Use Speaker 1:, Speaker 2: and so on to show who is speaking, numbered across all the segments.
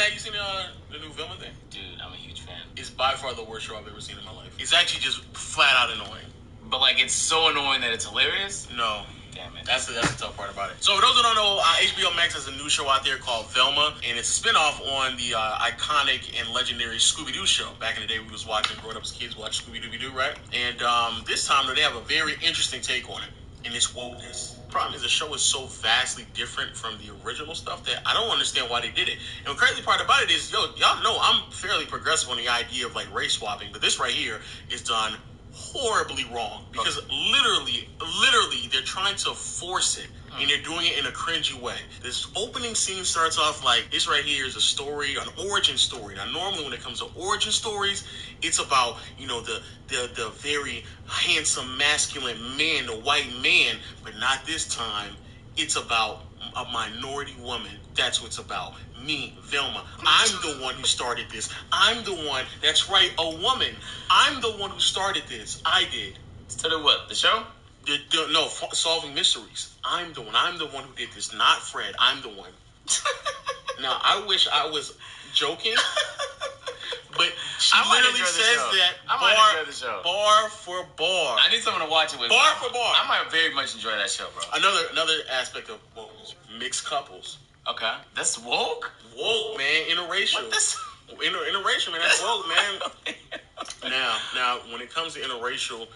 Speaker 1: have you seen the new Velma thing?
Speaker 2: Dude, I'm a huge fan.
Speaker 1: It's by far the worst show I've ever seen in my life. It's actually just flat out annoying.
Speaker 2: But like, it's so annoying that it's hilarious?
Speaker 1: No.
Speaker 2: Damn it.
Speaker 1: That's the tough part about it. So for those who don't know, HBO Max has a new show out there called Velma, and it's a spinoff on the iconic and legendary Scooby-Doo show. Back in the day, we was watching, growing up as kids, watching Scooby-Doo, right? And this time, they have a very interesting take on it, and it's wokeness. The problem is the show is so vastly different from the original stuff that I don't understand why they did it. And the crazy part about it is, y'all know I'm fairly progressive on the idea of like race swapping, but this right here is done horribly wrong because literally they're trying to force it and they're doing it in a cringy way. This opening scene starts off like this right here is a story, an origin story. Now normally when it comes to origin stories, it's about, you know, the very handsome masculine man, the white man, but not this time. It's about a minority woman. That's what it's about. Me, Velma. I'm the one who started this. I'm the one. That's right, a woman. I'm the one who started this. I did.
Speaker 2: Started what? The show?
Speaker 1: No, solving mysteries. I'm the one. I'm the one who did this. Not Fred. I'm the one. Now, I wish I was joking, but she literally says that bar for bar.
Speaker 2: I need someone to watch it with.
Speaker 1: Bar for bar.
Speaker 2: I might very much enjoy that show, bro.
Speaker 1: Another aspect of wokeness, mixed couples.
Speaker 2: Okay, that's woke.
Speaker 1: Woke, man, interracial.
Speaker 2: What this?
Speaker 1: Interracial, man. That's woke, man. Now, when it comes to interracial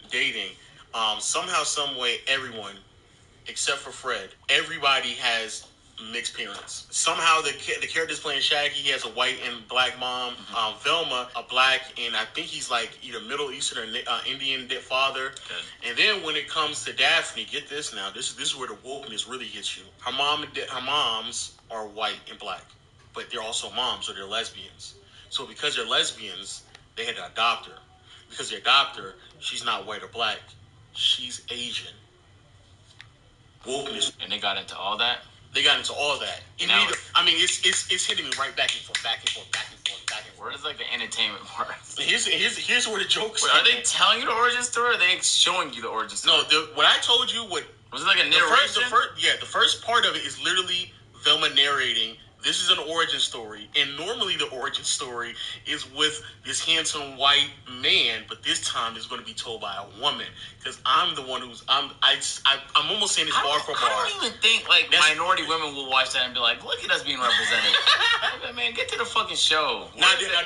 Speaker 1: dating, somehow, some way, everyone, except for Fred, everybody has mixed parents. Somehow, the character's playing Shaggy. He has a white and black mom. Velma, a black, and I think he's like either Middle Eastern or Indian father. Okay. And then when it comes to Daphne, get this now. This is where the wokeness really hits you. Her moms are white and black, but they're also moms, so they're lesbians. So because they're lesbians, they had to adopt her. Because they adopt her, she's not white or black. She's Asian. Wokeness.
Speaker 2: And they got into all that?
Speaker 1: They got into all that. I mean, it's hitting me right back and forth.
Speaker 2: Where is like the entertainment part?
Speaker 1: Here's where the jokes.
Speaker 2: Wait, are they telling you the origin story? Or are they showing you the origin story?
Speaker 1: No, what I told you,
Speaker 2: was it like a narration?
Speaker 1: The first part of it is literally Velma narrating. This is an origin story, and normally the origin story is with this handsome white man, but this time it's going to be told by a woman because I'm the one who's I'm almost saying this bar for bar.
Speaker 2: I don't even think like minority women will watch that and be like, "Look at us being represented." Man, get to the fucking show.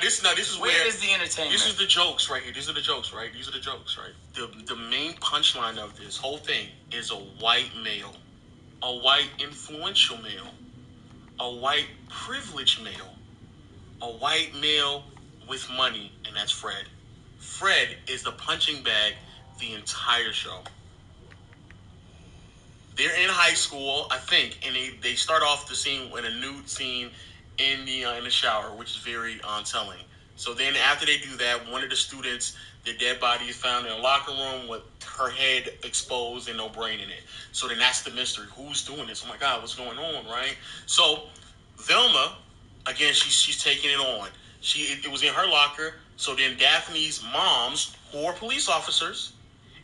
Speaker 1: This is
Speaker 2: where is the entertainment?
Speaker 1: This is the jokes right here. These are the jokes, right? These are the jokes, right? The main punchline of this whole thing is a white male, a white influential male. A white privileged male. A white male with money, and that's Fred. Fred is the punching bag the entire show. They're in high school, I think, and they start off the scene with a nude scene in the shower, which is very telling. So then after they do that, one of the students, the dead body is found in a locker room with her head exposed and no brain in it. So then that's the mystery. Who's doing this? Oh my God, what's going on, right? So Velma, again, she's taking it on. It was in her locker. So then Daphne's moms, who are police officers,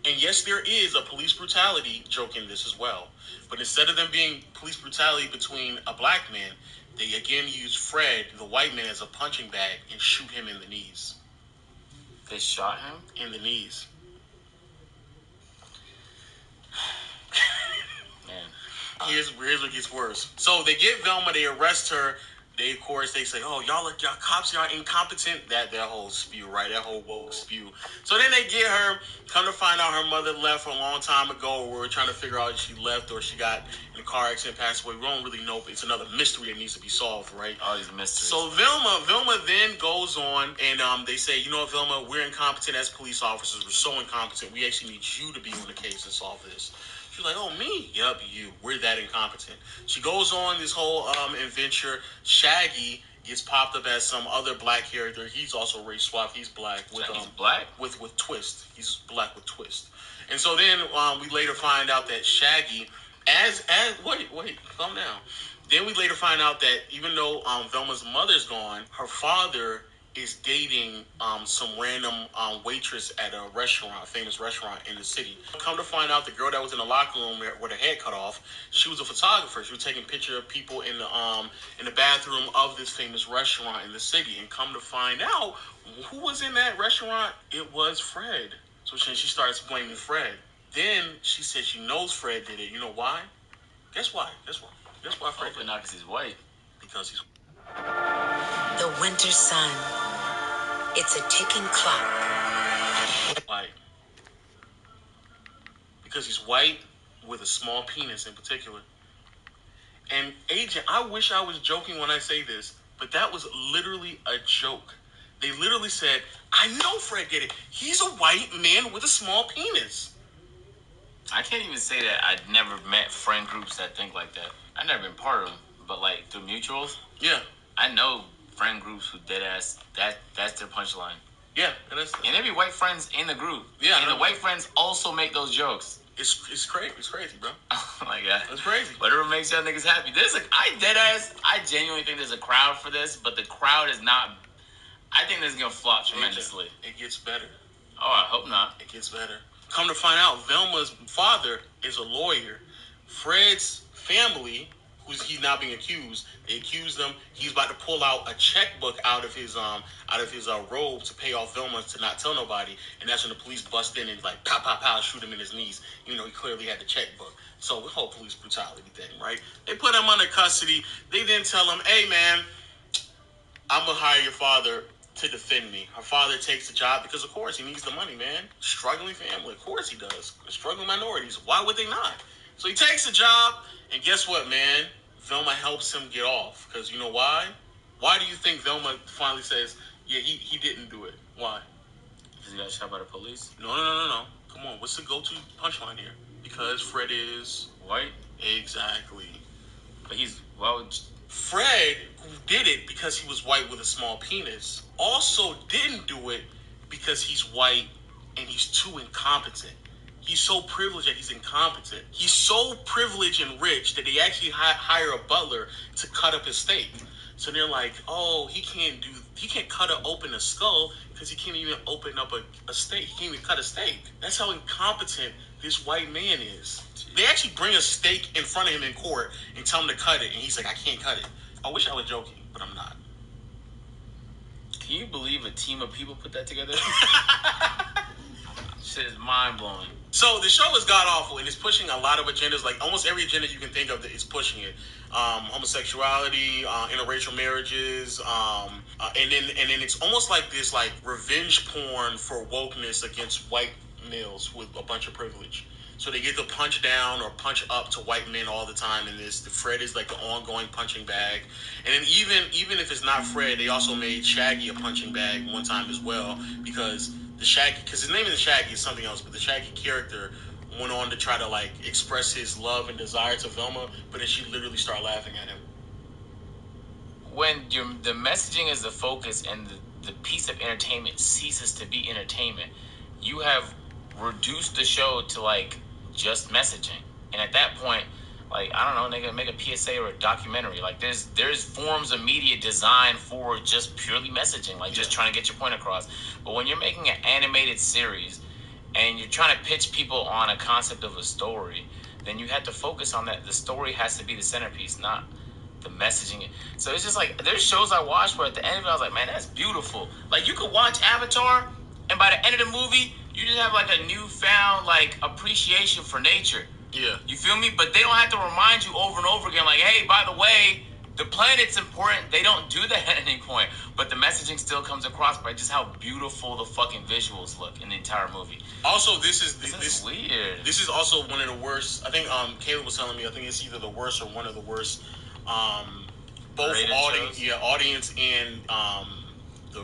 Speaker 1: and yes, there is a police brutality joke in this as well. But instead of them being police brutality between a black man, they again use Fred, the white man, as a punching bag and shoot him in the knees.
Speaker 2: They shot him?
Speaker 1: In the knees. Man. Here's what gets worse. So they get Velma, they arrest her. They, of course, they say, "Oh, y'all cops, y'all incompetent." That whole spew, right? That whole woke spew. So then they get her. Come to find out, her mother left a long time ago. We're trying to figure out if she left or she got in a car accident, passed away. We don't really know. But it's another mystery that needs to be solved, right?
Speaker 2: All these mysteries.
Speaker 1: So Velma then goes on, and they say, "You know what, Velma? We're incompetent as police officers. We're so incompetent. We actually need you to be on the case and solve this." She's like, "Oh, me? Yep, you. We're that incompetent." She goes on this whole adventure. Shaggy gets popped up as some other black character. He's also race swapped. He's black.
Speaker 2: He's black?
Speaker 1: With twist. He's black with twist. And so then we later find out that Shaggy, wait, calm down. Then we later find out that even though Velma's mother's gone, her father is dating some random waitress at a restaurant, a famous restaurant in the city. Come to find out, the girl that was in the locker room with her head cut off, she was a photographer. She was taking pictures of people in the bathroom of this famous restaurant in the city. And come to find out, who was in that restaurant? It was Fred. So she starts blaming Fred. Then she said she knows Fred did it. You know why? Guess why? Guess why? Guess why Fred did it?
Speaker 2: Not because he's white.
Speaker 1: Because he's
Speaker 3: the winter sun. It's a ticking clock.
Speaker 1: white. Because he's white with a small penis in particular. And Agent, I wish I was joking when I say this, but that was literally a joke. They literally said, I know Fred did it. He's a white man with a small penis.
Speaker 2: I can't even say that I'd never met friend groups that think like that. I've never been part of them, but like through mutuals,
Speaker 1: yeah,
Speaker 2: I know friend groups who dead ass. That's their punchline.
Speaker 1: Yeah,
Speaker 2: and there be white friends in the group.
Speaker 1: Yeah,
Speaker 2: and the white friends also make those jokes.
Speaker 1: It's crazy. It's crazy, bro.
Speaker 2: Oh my god,
Speaker 1: it's crazy.
Speaker 2: Whatever makes y'all niggas happy. I genuinely think there's a crowd for this, but the crowd is not. I think this is gonna flop tremendously.
Speaker 1: It gets better.
Speaker 2: Oh, I hope not.
Speaker 1: It gets better. Come to find out, Velma's father is a lawyer. Fred's family, he's now being accused, they accused him. He's about to pull out a checkbook out of his robe to pay off Velma to not tell nobody. And that's when the police bust in and like pow, pow, pow, shoot him in his knees. He clearly had the checkbook. So the whole police brutality thing, right? They put him under custody. They then tell him, hey man, I'm gonna hire your father to defend me. Her father takes the job because, of course, he needs the money, man. Struggling family, of course he does. Struggling minorities, why would they not? So he takes the job, and guess what, man? Velma helps him get off. Because you know why? Why do you think Velma finally says, yeah, he didn't do it? Why?
Speaker 2: Because he got shot by the police?
Speaker 1: No. Come on, what's the go-to punchline here? Because Fred is...
Speaker 2: white?
Speaker 1: Exactly.
Speaker 2: But
Speaker 1: Fred, who did it because he was white with a small penis, also didn't do it because he's white and he's too incompetent. He's so privileged that he's incompetent. He's so privileged and rich that they actually hire a butler to cut up his steak. So they're like, oh, he can't cut open a skull because he can't even open up a steak. He can't even cut a steak. That's how incompetent this white man is. They actually bring a steak in front of him in court and tell him to cut it, and he's like, I can't cut it. I wish I was joking, but I'm not.
Speaker 2: Can you believe a team of people put that together? Shit is mind-blowing.
Speaker 1: So the show is god-awful, and it's pushing a lot of agendas. Like, almost every agenda you can think of is pushing it. Homosexuality, interracial marriages, and then it's almost like this, like, revenge porn for wokeness against white males with a bunch of privilege. So they get to punch down or punch up to white men all the time in this. The Fred is like the ongoing punching bag. And then even if it's not Fred, they also made Shaggy a punching bag one time as well, because his name in the Shaggy is something else, but the Shaggy character went on to try to like express his love and desire to Velma, but then she literally started laughing at him.
Speaker 2: When the messaging is the focus and the piece of entertainment ceases to be entertainment, you have reduced the show to like just messaging. And at that point, like, I don't know, they can make a PSA or a documentary. Like, there's forms of media designed for just purely messaging, like just trying to get your point across. But when you're making an animated series and you're trying to pitch people on a concept of a story, then you have to focus on that. The story has to be the centerpiece, not the messaging. So it's just like, there's shows I watched where at the end of it, I was like, man, that's beautiful. Like, you could watch Avatar, and by the end of the movie, you just have like a newfound like appreciation for nature.
Speaker 1: Yeah.
Speaker 2: You feel me? But they don't have to remind you over and over again, like, hey, by the way, the planet's important. They don't do that at any point. But the messaging still comes across by just how beautiful the fucking visuals look in the entire movie.
Speaker 1: Also, this is
Speaker 2: weird.
Speaker 1: This is also one of the worst. I think Caleb was telling me, I think it's either the worst or one of the worst. Both audience and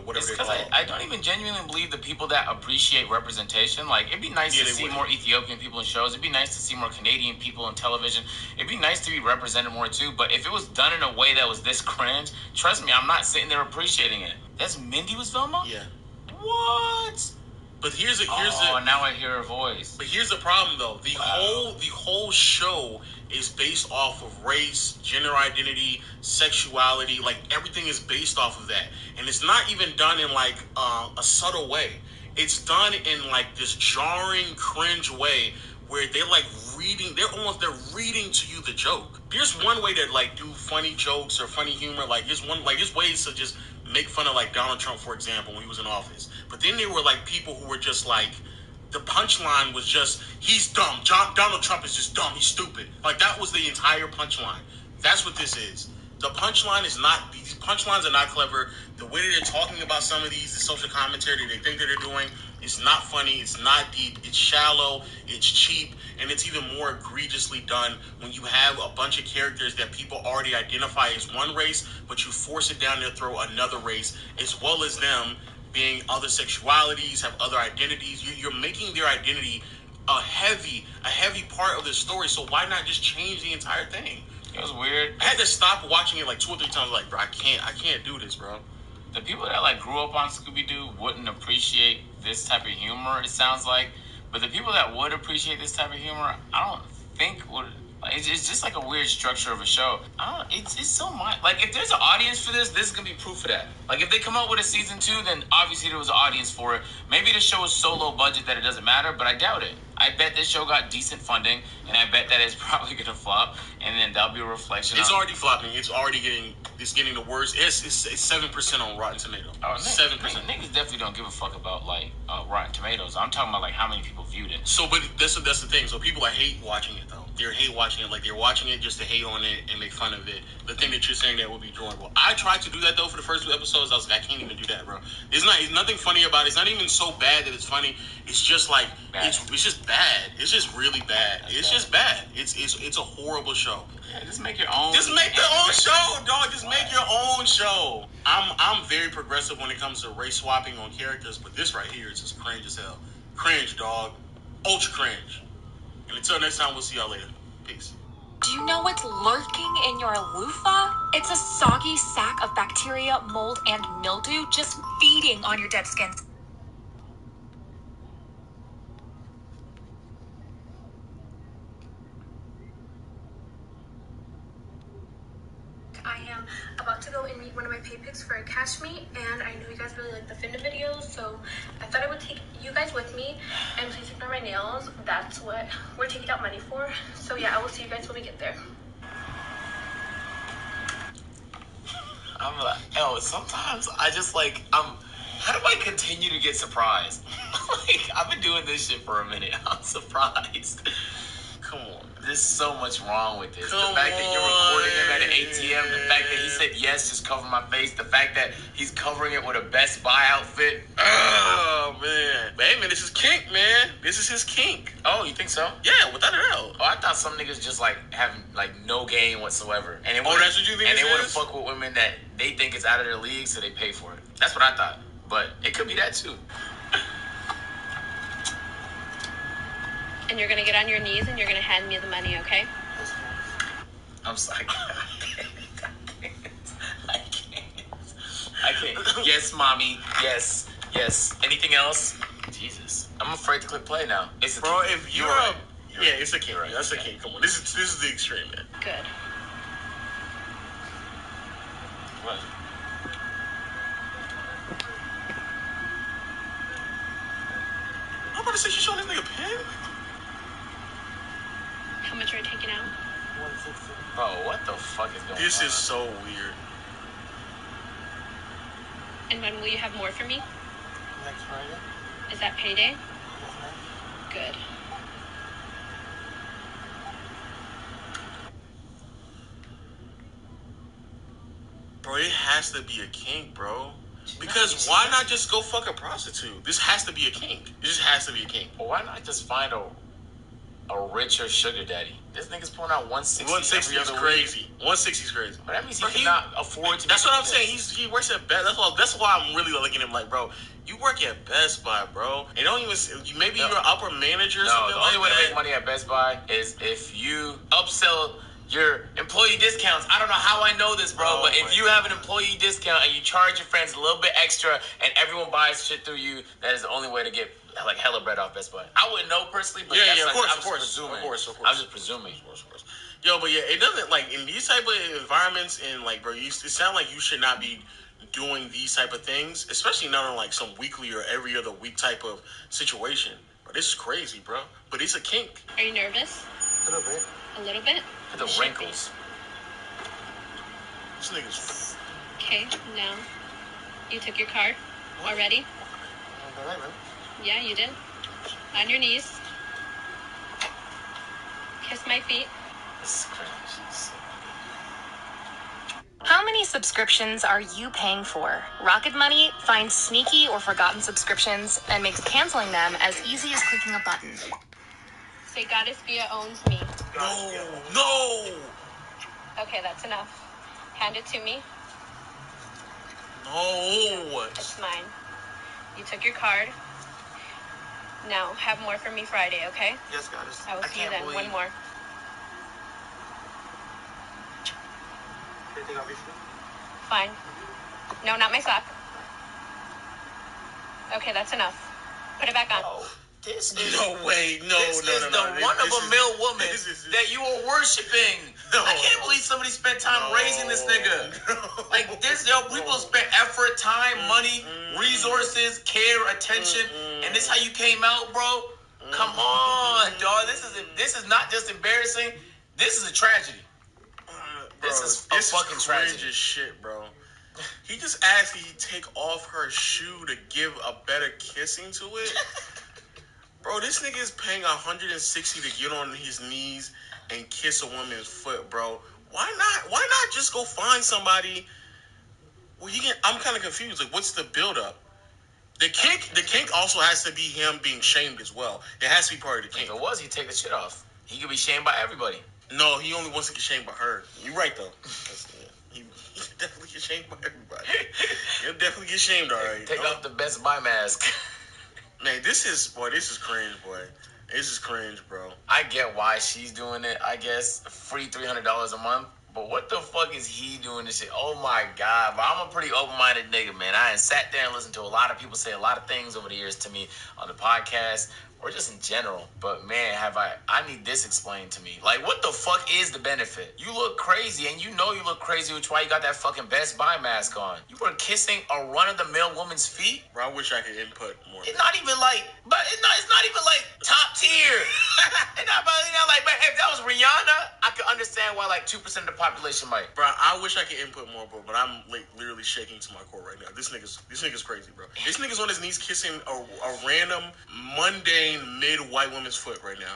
Speaker 1: whatever they call it.
Speaker 2: I don't even genuinely believe the people that appreciate representation. Like, it'd be nice to see more Ethiopian people in shows. It'd be nice to see more Canadian people in television. It'd be nice to be represented more too. But if it was done in a way that was this cringe, trust me, I'm not sitting there appreciating it. That's Mindy was Velma?
Speaker 1: Yeah.
Speaker 2: What?
Speaker 1: But here's
Speaker 2: now I hear her voice.
Speaker 1: But here's the problem, though. The whole show is based off of race, gender identity, sexuality. Like, everything is based off of that, and it's not even done in like a subtle way. It's done in like this jarring, cringe way where they're like reading. They're reading to you the joke. There's one way to like do funny jokes or funny humor. Like there's ways to just make fun of like Donald Trump, for example, when he was in office. But then there were like people who were just like, the punchline was just, he's dumb. Donald Trump is just dumb. He's stupid. Like, that was the entire punchline. That's what this is. The punchline is not, these punchlines are not clever. The way that they're talking about some of these, the social commentary that they think that they're doing, is not funny. It's not deep. It's shallow. It's cheap. And it's even more egregiously done when you have a bunch of characters that people already identify as one race, but you force it down their throat another race, as well as them being other sexualities, have other identities. You're making their identity a heavy part of the story. So why not just change the entire thing?
Speaker 2: It was weird.
Speaker 1: I had to stop watching it like 2 or 3 times. Like, bro, I can't do this, bro.
Speaker 2: The people that like grew up on Scooby-Doo wouldn't appreciate this type of humor, it sounds like. But the people that would appreciate this type of humor, I don't think would. It's just like a weird structure of a show. It's so much. Like, if there's an audience for this is gonna be proof of that. Like, if they come out with a season 2, then obviously there was an audience for it. Maybe the show is so low budget that it doesn't matter, but I doubt it. I bet this show got decent funding, and I bet that it's probably gonna flop, and then that'll be a reflection.
Speaker 1: It's already flopping. It's getting the worst. It's 7% on Rotten Tomatoes.
Speaker 2: Oh,
Speaker 1: 7%.
Speaker 2: Niggas definitely don't give a fuck about like Rotten Tomatoes. I'm talking about like how many people viewed it.
Speaker 1: So, but that's the thing. So people hate watching it though. They hate watching it. Like, they're watching it just to hate on it and make fun of it. The thing that you're saying that would be enjoyable. I tried to do that though for the first 2 episodes. I was like, I can't even do that, bro. It's nothing funny about it. It's not even so bad that it's funny. It's just like it's just bad. It's just really bad. It's just bad. It's a horrible show.
Speaker 2: Yeah, just make your own.
Speaker 1: Just make your own show, dog. Just make your own show. I'm very progressive when it comes to race swapping on characters, but this right here is just cringe as hell. Cringe, dog. Ultra cringe. And until next time, we'll see y'all later. Peace.
Speaker 4: Do you know what's lurking in your loofah? It's a soggy sack of bacteria, mold, and mildew just feeding on your dead skin.
Speaker 5: I am about to go and meet one of my pay pigs for a cash meet, and I know you guys really like the Finna videos, so I thought I would take you guys with me, and please ignore my nails. That's what we're taking out money for. So yeah, I will see you guys when we get there.
Speaker 2: I'm like, sometimes I just like, how do I continue to get surprised? Like, I've been doing this shit for a minute. I'm surprised. Come on. There's so much wrong with this. The fact that you're recording him at an ATM, the fact that he said, yes, just cover my face, the fact that he's covering it with a Best Buy outfit.
Speaker 1: Oh, man. But hey, man, this is kink, man. This is his kink.
Speaker 2: Oh, you think so?
Speaker 1: Yeah, without a doubt.
Speaker 2: Oh, I thought some niggas just like having like no game whatsoever. And
Speaker 1: that's what you think
Speaker 2: and
Speaker 1: it
Speaker 2: they want to
Speaker 1: is?
Speaker 2: fuck with women that they think is out of their league, so they pay for it. That's what I thought. But it could be that too.
Speaker 5: And you're gonna get on your knees and you're gonna hand me the money, okay?
Speaker 2: I'm sorry. I can't. Yes, mommy. Yes. Anything else? Jesus. I'm afraid to click play now. It's a
Speaker 1: Bro,
Speaker 2: kink.
Speaker 1: if you're
Speaker 2: right.
Speaker 1: yeah, it's a kink.
Speaker 2: Right.
Speaker 1: That's a kink. Come on. This is the extreme, man.
Speaker 5: Good.
Speaker 2: What?
Speaker 1: I'm about to say she's showing this nigga a pen.
Speaker 5: How much are you taking out?
Speaker 2: Bro, what the fuck is going on?
Speaker 1: This is so weird.
Speaker 5: And when will you have more for me?
Speaker 6: Next Friday.
Speaker 5: Is that payday?
Speaker 6: Yes, ma'am.
Speaker 5: Good.
Speaker 1: Bro, it has to be a kink, bro. Because why not just go fuck a prostitute? This has to be a kink. It just has to be a kink.
Speaker 2: Well, why not just find a richer sugar daddy? This nigga's pulling out 160
Speaker 1: 160
Speaker 2: every
Speaker 1: is
Speaker 2: other
Speaker 1: crazy.
Speaker 2: week.
Speaker 1: 160 is crazy.
Speaker 2: But that means
Speaker 1: Bro,
Speaker 2: he cannot afford to.
Speaker 1: That's
Speaker 2: be
Speaker 1: what I'm
Speaker 2: doing
Speaker 1: saying.
Speaker 2: this.
Speaker 1: He works at Best. That's why I'm really looking at him like, bro, you work at Best Buy, bro. And don't even maybe you're an upper manager or
Speaker 2: No,
Speaker 1: something
Speaker 2: the
Speaker 1: like
Speaker 2: only way to
Speaker 1: that.
Speaker 2: make money at Best Buy is if you upsell your employee discounts. I don't know how I know this, bro,
Speaker 1: Oh
Speaker 2: but
Speaker 1: my
Speaker 2: if you have an employee discount and you charge your friends a little bit extra and everyone buys shit through you, that is the only way to get like hella bread off Best Buy. I wouldn't know personally, but
Speaker 1: Yeah,
Speaker 2: that's
Speaker 1: yeah, of
Speaker 2: like,
Speaker 1: course,
Speaker 2: I'm
Speaker 1: of course.
Speaker 2: I'm just presuming.
Speaker 1: Of course. Yo, but yeah, it doesn't, like, in these type of environments, and, like, bro, it sounds like you should not be doing these type of things, especially not on, like, some weekly or every other week type of situation. Bro, this is crazy, bro. But it's a kink.
Speaker 5: Are you nervous?
Speaker 6: A little bit.
Speaker 5: A little bit?
Speaker 2: The wrinkles.
Speaker 1: This nigga's...
Speaker 5: Okay, now. You took your card already?
Speaker 6: All right, man.
Speaker 5: Yeah, you did. On your knees. Kiss my feet.
Speaker 2: This is cringe.
Speaker 4: How many subscriptions are you paying for? Rocket Money finds sneaky or forgotten subscriptions and makes canceling them as easy as clicking a button.
Speaker 5: Say Goddess Via owns me.
Speaker 1: No!
Speaker 5: Okay, that's enough. Hand it to me.
Speaker 1: No!
Speaker 5: It's mine. You took your card. Now, have more for me Friday, okay?
Speaker 6: Yes, Goddess.
Speaker 5: I will see you then. One more.
Speaker 6: Can you take off your shoe?
Speaker 5: Fine. No, not my sock. Okay, that's enough. Put it back on.
Speaker 2: Oh, this is
Speaker 1: No way. No.
Speaker 2: the one-of-a-mill woman that you are worshiping.
Speaker 1: No.
Speaker 2: I can't believe somebody spent time raising this nigga.
Speaker 1: No.
Speaker 2: Like this, people spent effort, time, money, resources, care, attention, and this how you came out, bro? Come on, dog. This is not just embarrassing. This is a tragedy. This is a fucking tragedy.
Speaker 1: This is shit, bro. He just asked he take off her shoe to give a better kissing to it. Bro, this nigga is paying $160 to get on his knees and kiss a woman's foot, bro. Why not just go find somebody? Well, I'm kind of confused. Like, what's the build-up? The kink also has to be him being shamed as well. It has to be part of the kink.
Speaker 2: If it was, he'd take the shit off. He could be shamed by everybody.
Speaker 1: No, he only wants to get shamed by her. You're right, though. He definitely get shamed by everybody. He'll definitely get shamed, all right.
Speaker 2: Take off the Best Buy mask.
Speaker 1: Man, this is cringe, boy. This is cringe, bro.
Speaker 2: I get why she's doing it, I guess. Free $300 a month. But what the fuck is he doing this shit? Oh my God. But I'm a pretty open-minded nigga, man. I sat there and listened to a lot of people say a lot of things over the years to me on the podcast or just in general. But man, I need this explained to me. Like, what the fuck is the benefit? You look crazy, and you know you look crazy, which is why you got that fucking Best Buy mask on. You were kissing a run-of-the-mill woman's feet?
Speaker 1: Bro, I wish I could input more.
Speaker 2: It's not even like, it's not even like top tier. It's not like, man, if that was Rihanna, I could understand why like 2% of the population might.
Speaker 1: Bro, I wish I could input more, bro, but I'm like literally shaking to my core right now. This nigga's crazy, bro. This nigga's on his knees kissing a random, mundane, mid-white woman's foot right now.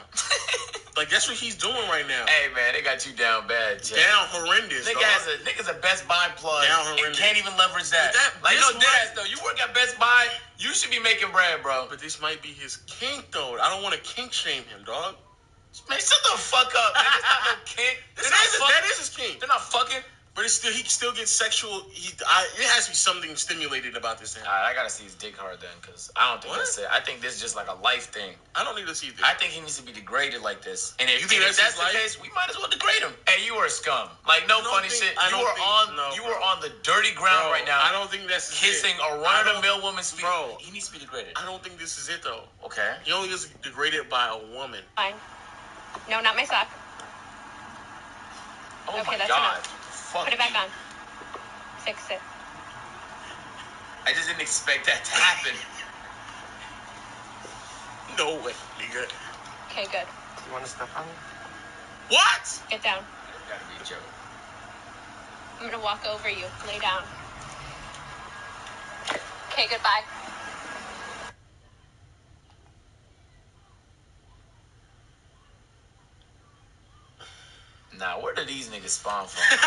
Speaker 1: Like, that's what he's doing right now.
Speaker 2: Hey, man, they got you down bad, Jay.
Speaker 1: Down horrendous,
Speaker 2: Nigga's a Best Buy plug.
Speaker 1: Down
Speaker 2: and
Speaker 1: horrendous.
Speaker 2: can't even leverage that. Deadass, though. You work at Best Buy, you should be making bread, bro.
Speaker 1: But this might be his kink, though. I don't want to kink shame him, dog.
Speaker 2: Man, shut the fuck up, man. It's not no kink.
Speaker 1: That is his kink.
Speaker 2: They're not fucking.
Speaker 1: But he still gets sexual. It has to be something stimulated about this thing.
Speaker 2: I gotta see his dick hard then, because I don't think that's it. I think this is just like a life thing.
Speaker 1: I don't need to see this.
Speaker 2: I think he needs to be degraded like this. And if that's the
Speaker 1: life?
Speaker 2: case, we might as well degrade him. Hey, you are a scum. Like, no funny shit. You are on the dirty ground right now.
Speaker 1: I don't think that's
Speaker 2: kissing a run-of-the-mill woman's feet.
Speaker 1: Bro,
Speaker 2: he needs to be degraded.
Speaker 1: I don't think this is it, though.
Speaker 2: Okay.
Speaker 1: He only gets degraded by a woman.
Speaker 5: Fine. No, not my sock.
Speaker 2: Oh
Speaker 5: Okay,
Speaker 2: my
Speaker 5: that's
Speaker 2: God.
Speaker 5: enough.
Speaker 2: Fuck
Speaker 5: Put it back on. Fix it.
Speaker 2: I just didn't expect that to happen.
Speaker 1: No way, nigga.
Speaker 5: Okay, good.
Speaker 6: You want to step on me?
Speaker 1: What?
Speaker 5: Get down.
Speaker 2: That's gotta be a joke.
Speaker 5: I'm gonna walk over you. Lay down. Okay, goodbye.
Speaker 2: Now, where do these niggas spawn from?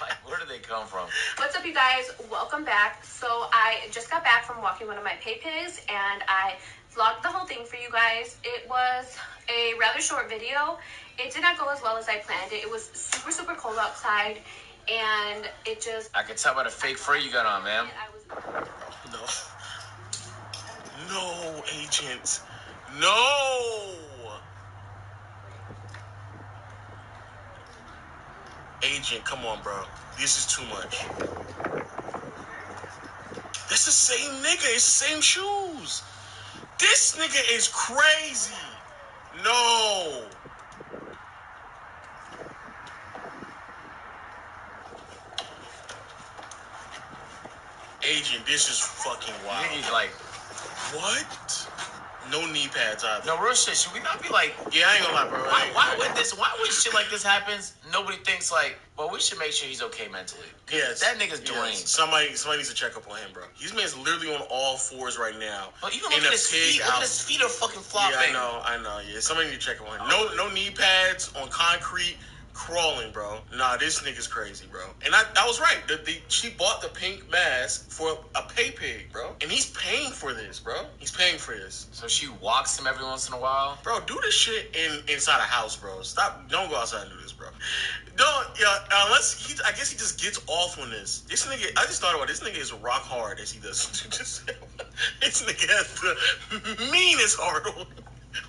Speaker 2: Like, where do they come from?
Speaker 5: What's up, you guys? Welcome back. So I just got back from walking one of my pay pigs, and I vlogged the whole thing for you guys. It was a rather short video. It did not go as well as I planned it. It was super, super cold outside, and it just...
Speaker 2: I can tell by the fake fur you got on, man.
Speaker 1: No, agent. No. Agent, come on, bro. This is too much. That's the same nigga. It's the same shoes. This nigga is crazy. No. Agent, this is fucking wild.
Speaker 2: Niggas like,
Speaker 1: what? No knee pads either.
Speaker 2: no real shit. Should we not be like,
Speaker 1: Yeah, I ain't gonna lie, bro.
Speaker 2: why would shit like this happens? Nobody thinks like, well, we should make sure he's okay mentally.
Speaker 1: Yes.
Speaker 2: That nigga's
Speaker 1: Yes.
Speaker 2: deranged.
Speaker 1: Somebody needs to check up on him, bro. His man's literally on all fours right now.
Speaker 2: But even
Speaker 1: in
Speaker 2: look at
Speaker 1: a
Speaker 2: his
Speaker 1: pig
Speaker 2: feet. Look at
Speaker 1: house.
Speaker 2: his feet are fucking flopping.
Speaker 1: Yeah, I know. Yeah, somebody need to check up on him. No knee pads on concrete. Crawling, bro. Nah, this nigga's crazy, bro. And I was right. She bought the pink mask for a pay pig, bro. And he's paying for this, bro. He's paying for this.
Speaker 2: So she walks him every once in a while.
Speaker 1: Bro, do this shit inside a house, bro. Stop. Don't go outside and do this, bro. Don't. Unless I guess he just gets off on this. This nigga. I just thought about this nigga is rock hard as he does. This nigga has the meanest heart on.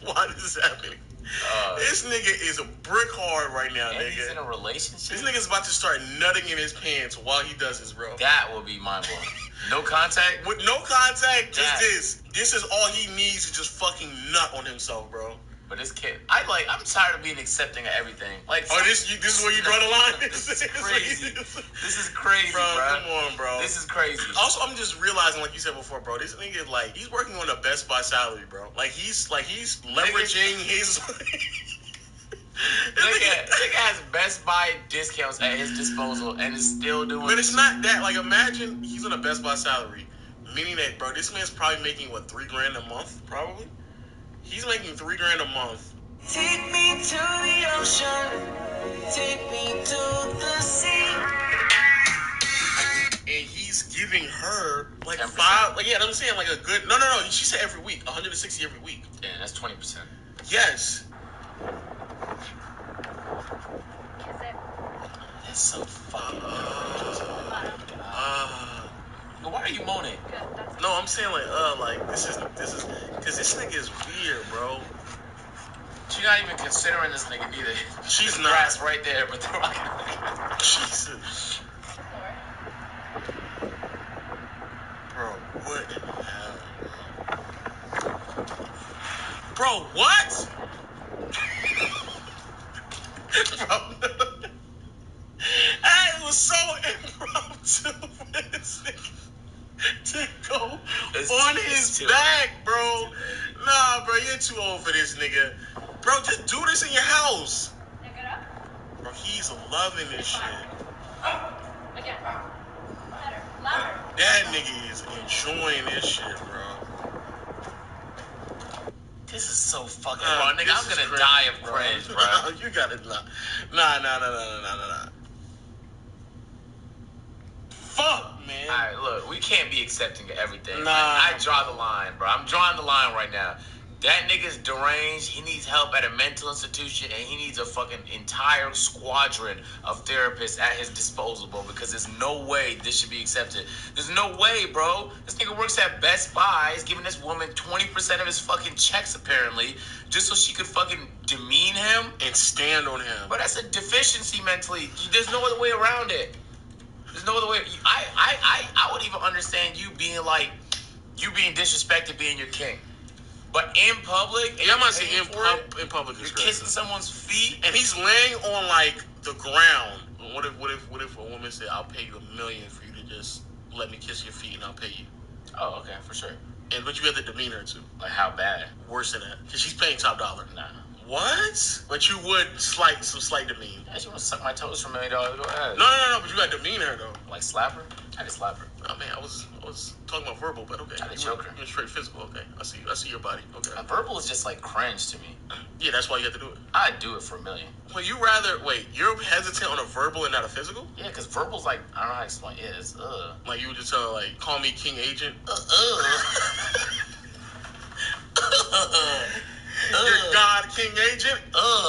Speaker 1: Why this is happening? This nigga is a brick hard right now,
Speaker 2: and
Speaker 1: nigga.
Speaker 2: He's in a relationship.
Speaker 1: This nigga's about to start nutting in his pants while he does this, bro.
Speaker 2: That will be mind blowing. No contact.
Speaker 1: With no contact, just this. This is all he needs to just fucking nut on himself, bro.
Speaker 2: But this kid, I'm tired of being accepting of everything. Like,
Speaker 1: this is where you draw the line.
Speaker 2: This is crazy. This is crazy,
Speaker 1: bro.
Speaker 2: Bro.
Speaker 1: Come on, bro.
Speaker 2: This is crazy.
Speaker 1: Also, I'm just realizing, like you said before, bro. This nigga, like, he's working on a Best Buy salary, bro. Like he's leveraging his.
Speaker 2: Nigga has Best Buy discounts at his disposal and is still doing.
Speaker 1: But it's not that. Like, imagine he's on a Best Buy salary, meaning that, bro, this man's probably making what, $3,000 a month, probably. He's making $3,000 a month.
Speaker 7: Take me to the ocean, take me to the sea.
Speaker 1: And he's giving her like
Speaker 2: 10%.
Speaker 1: 5. Like, yeah, I'm saying like a good. No. She said every week, 160 every week.
Speaker 2: Yeah, that's 20%.
Speaker 1: Yes.
Speaker 2: That's so fucking. Why are you moaning?
Speaker 1: No, I'm saying like this is because this nigga is weird, bro.
Speaker 2: She's not even considering this nigga neither.
Speaker 1: She's
Speaker 2: the
Speaker 1: not.
Speaker 2: grass right there, but they're like,
Speaker 1: Jesus. Bro, what in hell? Bro, what? Bro, it was so impromptu for this nigga to go on his back, bro. Nah, bro, you're too old for this nigga. Bro, just do this in your house. Bro, he's loving this shit.
Speaker 5: Again. Better. Louder.
Speaker 1: That nigga is enjoying this shit, bro.
Speaker 2: this is so fucking wrong, nigga. I'm gonna die of cringe, bro.
Speaker 1: You gotta nah. Fuck, man.
Speaker 2: All right, look, we can't be accepting of everything.
Speaker 1: Nah.
Speaker 2: I draw the line, bro. I'm drawing the line right now. That nigga's deranged. He needs help at a mental institution, and he needs a fucking entire squadron of therapists at his disposal, bro, because there's no way this should be accepted. There's no way, bro. This nigga works at Best Buy. He's giving this woman 20% of his fucking checks, apparently, just so she could fucking demean him.
Speaker 1: And stand on him.
Speaker 2: But that's a deficiency mentally. There's no other way around it. There's no other way. I would even understand you being disrespected being your king. But in public,
Speaker 1: yeah, I'm not saying in public
Speaker 2: you're kissing someone's feet,
Speaker 1: and he's laying on like the ground. What if a woman said, "I'll pay you $1 million for you to just let me kiss your feet, and I'll pay you"?
Speaker 2: Oh, okay, for sure.
Speaker 1: But you have to demean her too.
Speaker 2: Like how bad?
Speaker 1: Worse than that, because she's paying top dollar.
Speaker 2: Nah.
Speaker 1: What? But you would some slight demean.
Speaker 2: Yeah, she want to suck my toes for $1 million. Go ahead.
Speaker 1: No. But you got to demean her though.
Speaker 2: Like slap her? I could slap her.
Speaker 1: Oh man, I was talking about verbal, but okay.
Speaker 2: I could choke her.
Speaker 1: You're straight physical. Okay, I see your body. Okay.
Speaker 2: Verbal is just like cringe to me.
Speaker 1: Yeah, that's why you have to do it.
Speaker 2: I'd do it for $1 million.
Speaker 1: Well, you're hesitant on a verbal and not a physical?
Speaker 2: Yeah, because verbal's like, I don't know how to explain it. It's
Speaker 1: Like you would just tell her, like, call me King Agent. Your God King Agent.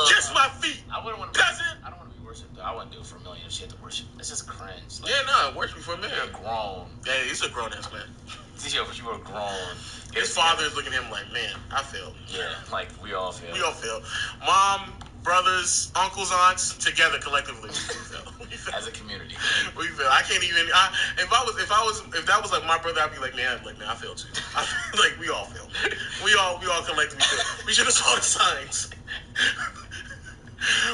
Speaker 1: Kiss my feet.
Speaker 2: I wouldn't want to. I don't want to be worshipped though. I wouldn't do it for $1 million if she had to worship. It's just cringe. Like,
Speaker 1: Yeah, no, it works me for $1 million.
Speaker 2: you're grown.
Speaker 1: Yeah, he's a grown ass man.
Speaker 2: You are grown.
Speaker 1: His father is looking at him like, man, I failed.
Speaker 2: Yeah, like we all feel.
Speaker 1: We all failed. Mom, brothers, uncles, aunts, together collectively. We failed.
Speaker 2: as a community.
Speaker 1: We feel. I can't even. If that was like my brother, I'd be like, man, I feel too. Like we all feel. We all collectively feel. We should have saw the signs.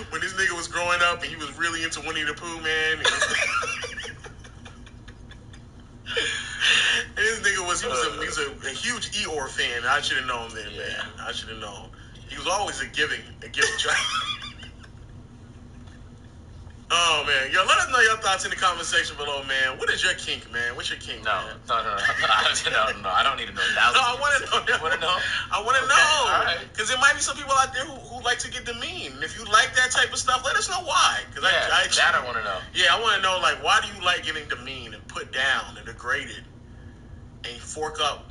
Speaker 1: When this nigga was growing up and he was really into Winnie the Pooh, man. And this nigga was a huge Eeyore fan. I should have known then, man. I should have known. He was always a giving child. Oh man, yo, let us know your thoughts in the comment section below, man. What is your kink, man? What's your kink?
Speaker 2: No. I don't need to know.
Speaker 1: I want to know.
Speaker 2: You want to know?
Speaker 1: I want to know.
Speaker 2: All right.
Speaker 1: Because there might be some people out there who like to get demeaned. If you like that type of stuff, let us know why. Because
Speaker 2: I want to know.
Speaker 1: Yeah, I want to know, like, why do you like getting demeaned and put down and degraded and fork up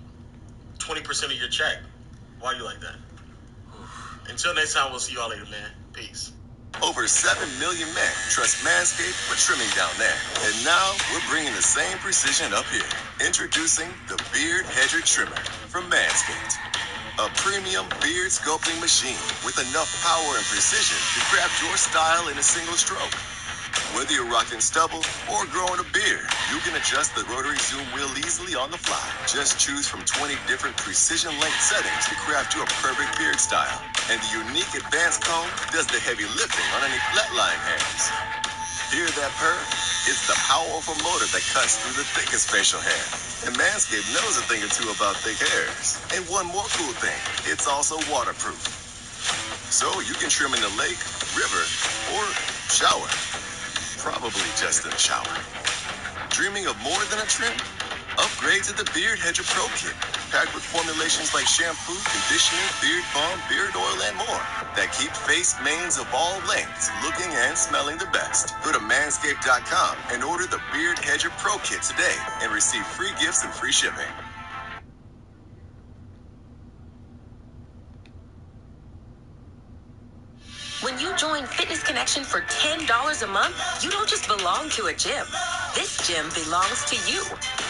Speaker 1: 20% of your check? Why do you like that? Until next time, we'll see y'all later, man. Peace.
Speaker 8: Over 7 million men trust Manscaped for trimming down there. And now we're bringing the same precision up here. Introducing the Beard Hedger Trimmer from Manscaped. A premium beard sculpting machine with enough power and precision to craft your style in a single stroke. Whether you're rocking stubble or growing a beard, you can adjust the rotary zoom wheel easily on the fly. Just choose from 20 different precision length settings to craft you a perfect beard style. And the unique advanced comb does the heavy lifting on any flatline hairs. Hear that purr? It's the powerful motor that cuts through the thickest facial hair. And Manscaped knows a thing or two about thick hairs. And one more cool thing, it's also waterproof. So you can trim in the lake, river, or shower. Probably just in the shower. Dreaming of more than a trim? Upgrade to the Beard Hedger Pro Kit, packed with formulations like shampoo, conditioner, beard balm, beard oil, and more that keep face manes of all lengths looking and smelling the best. Go to manscaped.com and order the Beard Hedger Pro Kit today and receive free gifts and free shipping.
Speaker 3: When you join Fitness Connection for $10 a month, you don't just belong to a gym. This gym belongs to you.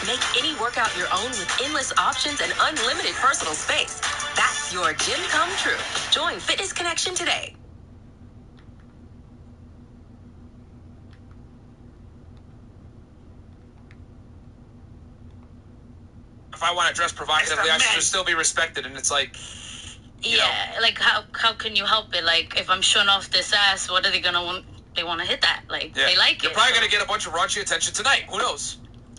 Speaker 3: Make any workout your own with endless options and unlimited personal space. That's your gym come true. Join Fitness Connection today.
Speaker 9: If I want to dress provocatively, I should still be respected. And it's like,
Speaker 10: yeah, like how can you help it? Like if I'm showing off this ass, what are they gonna want? They want to hit that. Like they like it.
Speaker 9: You're probably gonna get a bunch of raunchy attention tonight. Who knows?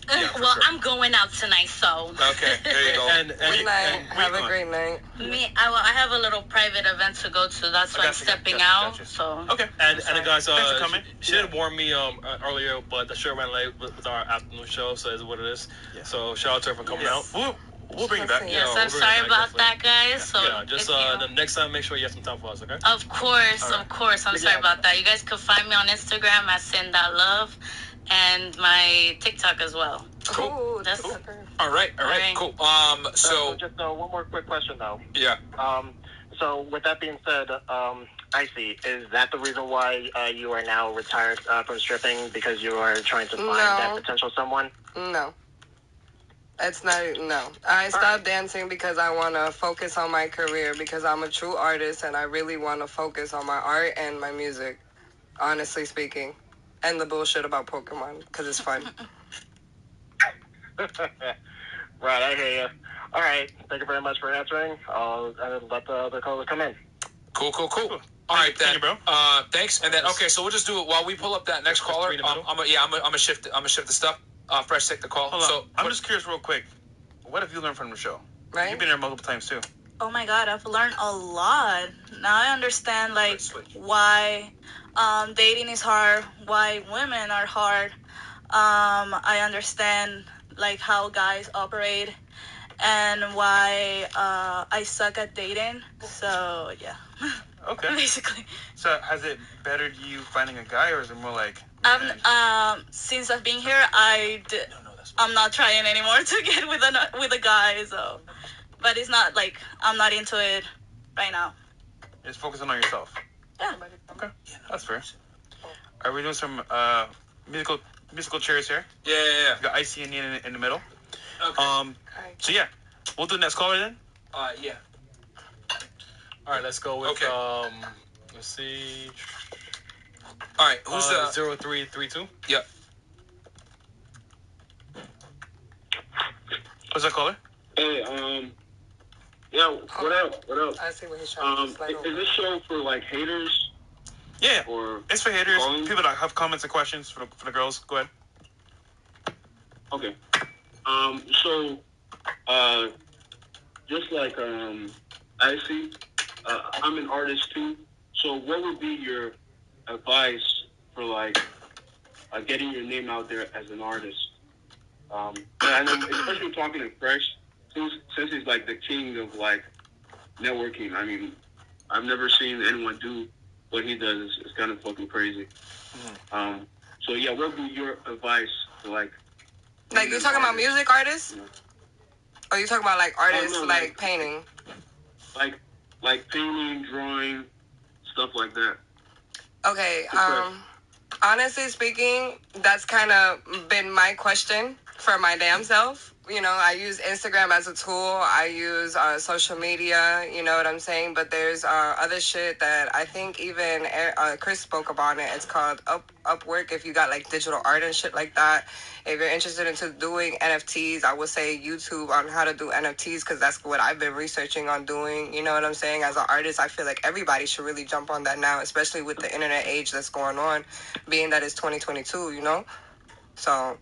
Speaker 10: Yeah, well, sure. I'm going out tonight, so.
Speaker 9: Okay, there you go.
Speaker 11: Good night. Have a great night.
Speaker 10: I have a little private event to go to. That's why I'm stepping out. So.
Speaker 12: Okay. And guys, she did warn me earlier, but the show ran late with our afternoon show, so it's what it is. Yeah. So shout out to her for coming out. We'll bring it back.
Speaker 10: Yes, I'm sorry about that, guys. So
Speaker 12: just the next time, make sure you have some time for us, okay?
Speaker 10: Of course. I'm sorry about that. You guys can find me on Instagram at send.love and my TikTok as well.
Speaker 11: Cool. That's
Speaker 9: cool. All right, cool. So
Speaker 6: just one more quick question though.
Speaker 9: Yeah.
Speaker 6: So with that being said, I see. Is that the reason why you are now retired from stripping, because you are trying to find that potential someone?
Speaker 11: No. It's not, no. I stopped dancing because I want to focus on my career, because I'm a true artist and I really want to focus on my art and my music, honestly speaking. And the bullshit about Pokemon, because it's fun.
Speaker 6: Right, I hear you. All right, thank you very much for answering. I'll let the other caller come in.
Speaker 9: Cool. All right, then. Thank you, bro. Thanks. And then, okay, so we'll just do it while we pull up that next caller. I'm gonna shift the stuff. Fresh, take the call.
Speaker 12: Hold on. I'm just curious real quick. What have you learned from the show?
Speaker 11: Right?
Speaker 12: You've been there multiple times, too.
Speaker 10: Oh, my God. I've learned a lot. Now I understand, like, why dating is hard, why women are hard. I understand, like, how guys operate and why I suck at dating. So, yeah.
Speaker 12: Okay.
Speaker 10: Basically.
Speaker 12: So, has it bettered you finding a guy, or is it more like...
Speaker 10: Since I've been here, I'm not trying anymore to get with a guy, so. But it's not like I'm not into it right now.
Speaker 12: Just focusing on yourself.
Speaker 10: Yeah.
Speaker 12: Okay, that's fair. Are we doing some musical chairs here?
Speaker 9: Yeah.
Speaker 12: We got Icy and Ian in the middle.
Speaker 9: Okay.
Speaker 12: So yeah, we'll do the next caller then.
Speaker 9: Yeah.
Speaker 12: All right, let's go with let's see.
Speaker 9: All right, who's
Speaker 12: 0332?
Speaker 9: Yep.
Speaker 12: What's that caller?
Speaker 13: Hey, yeah, what up? What up?
Speaker 11: I see what he's trying to slide over.
Speaker 13: Is this show for like haters?
Speaker 12: Yeah,
Speaker 13: or
Speaker 12: it's for haters. People that have comments and questions for the girls. Go ahead.
Speaker 13: Okay. So, just like I see, I'm an artist too. So, what would be your advice for like getting your name out there as an artist? And I'm especially talking to Fresh, since he's like the king of like networking. I mean, I've never seen anyone do what he does. It's kind of fucking crazy. Mm-hmm. So yeah, what would be your advice to like
Speaker 11: you're talking about music artists? Or you talking about like artists like painting?
Speaker 13: Like painting, drawing, stuff like that.
Speaker 11: Okay, honestly speaking, that's kind of been my question for my damn self. You know, I use Instagram as a tool. I use social media, you know what I'm saying? But there's other shit that I think even Chris spoke about it. It's called Upwork if you got like digital art and shit like that. If you're interested into doing NFTs, I would say YouTube on how to do NFTs because that's what I've been researching on doing. You know what I'm saying? As an artist, I feel like everybody should really jump on that now, especially with the internet age that's going on, being that it's 2022, you know? So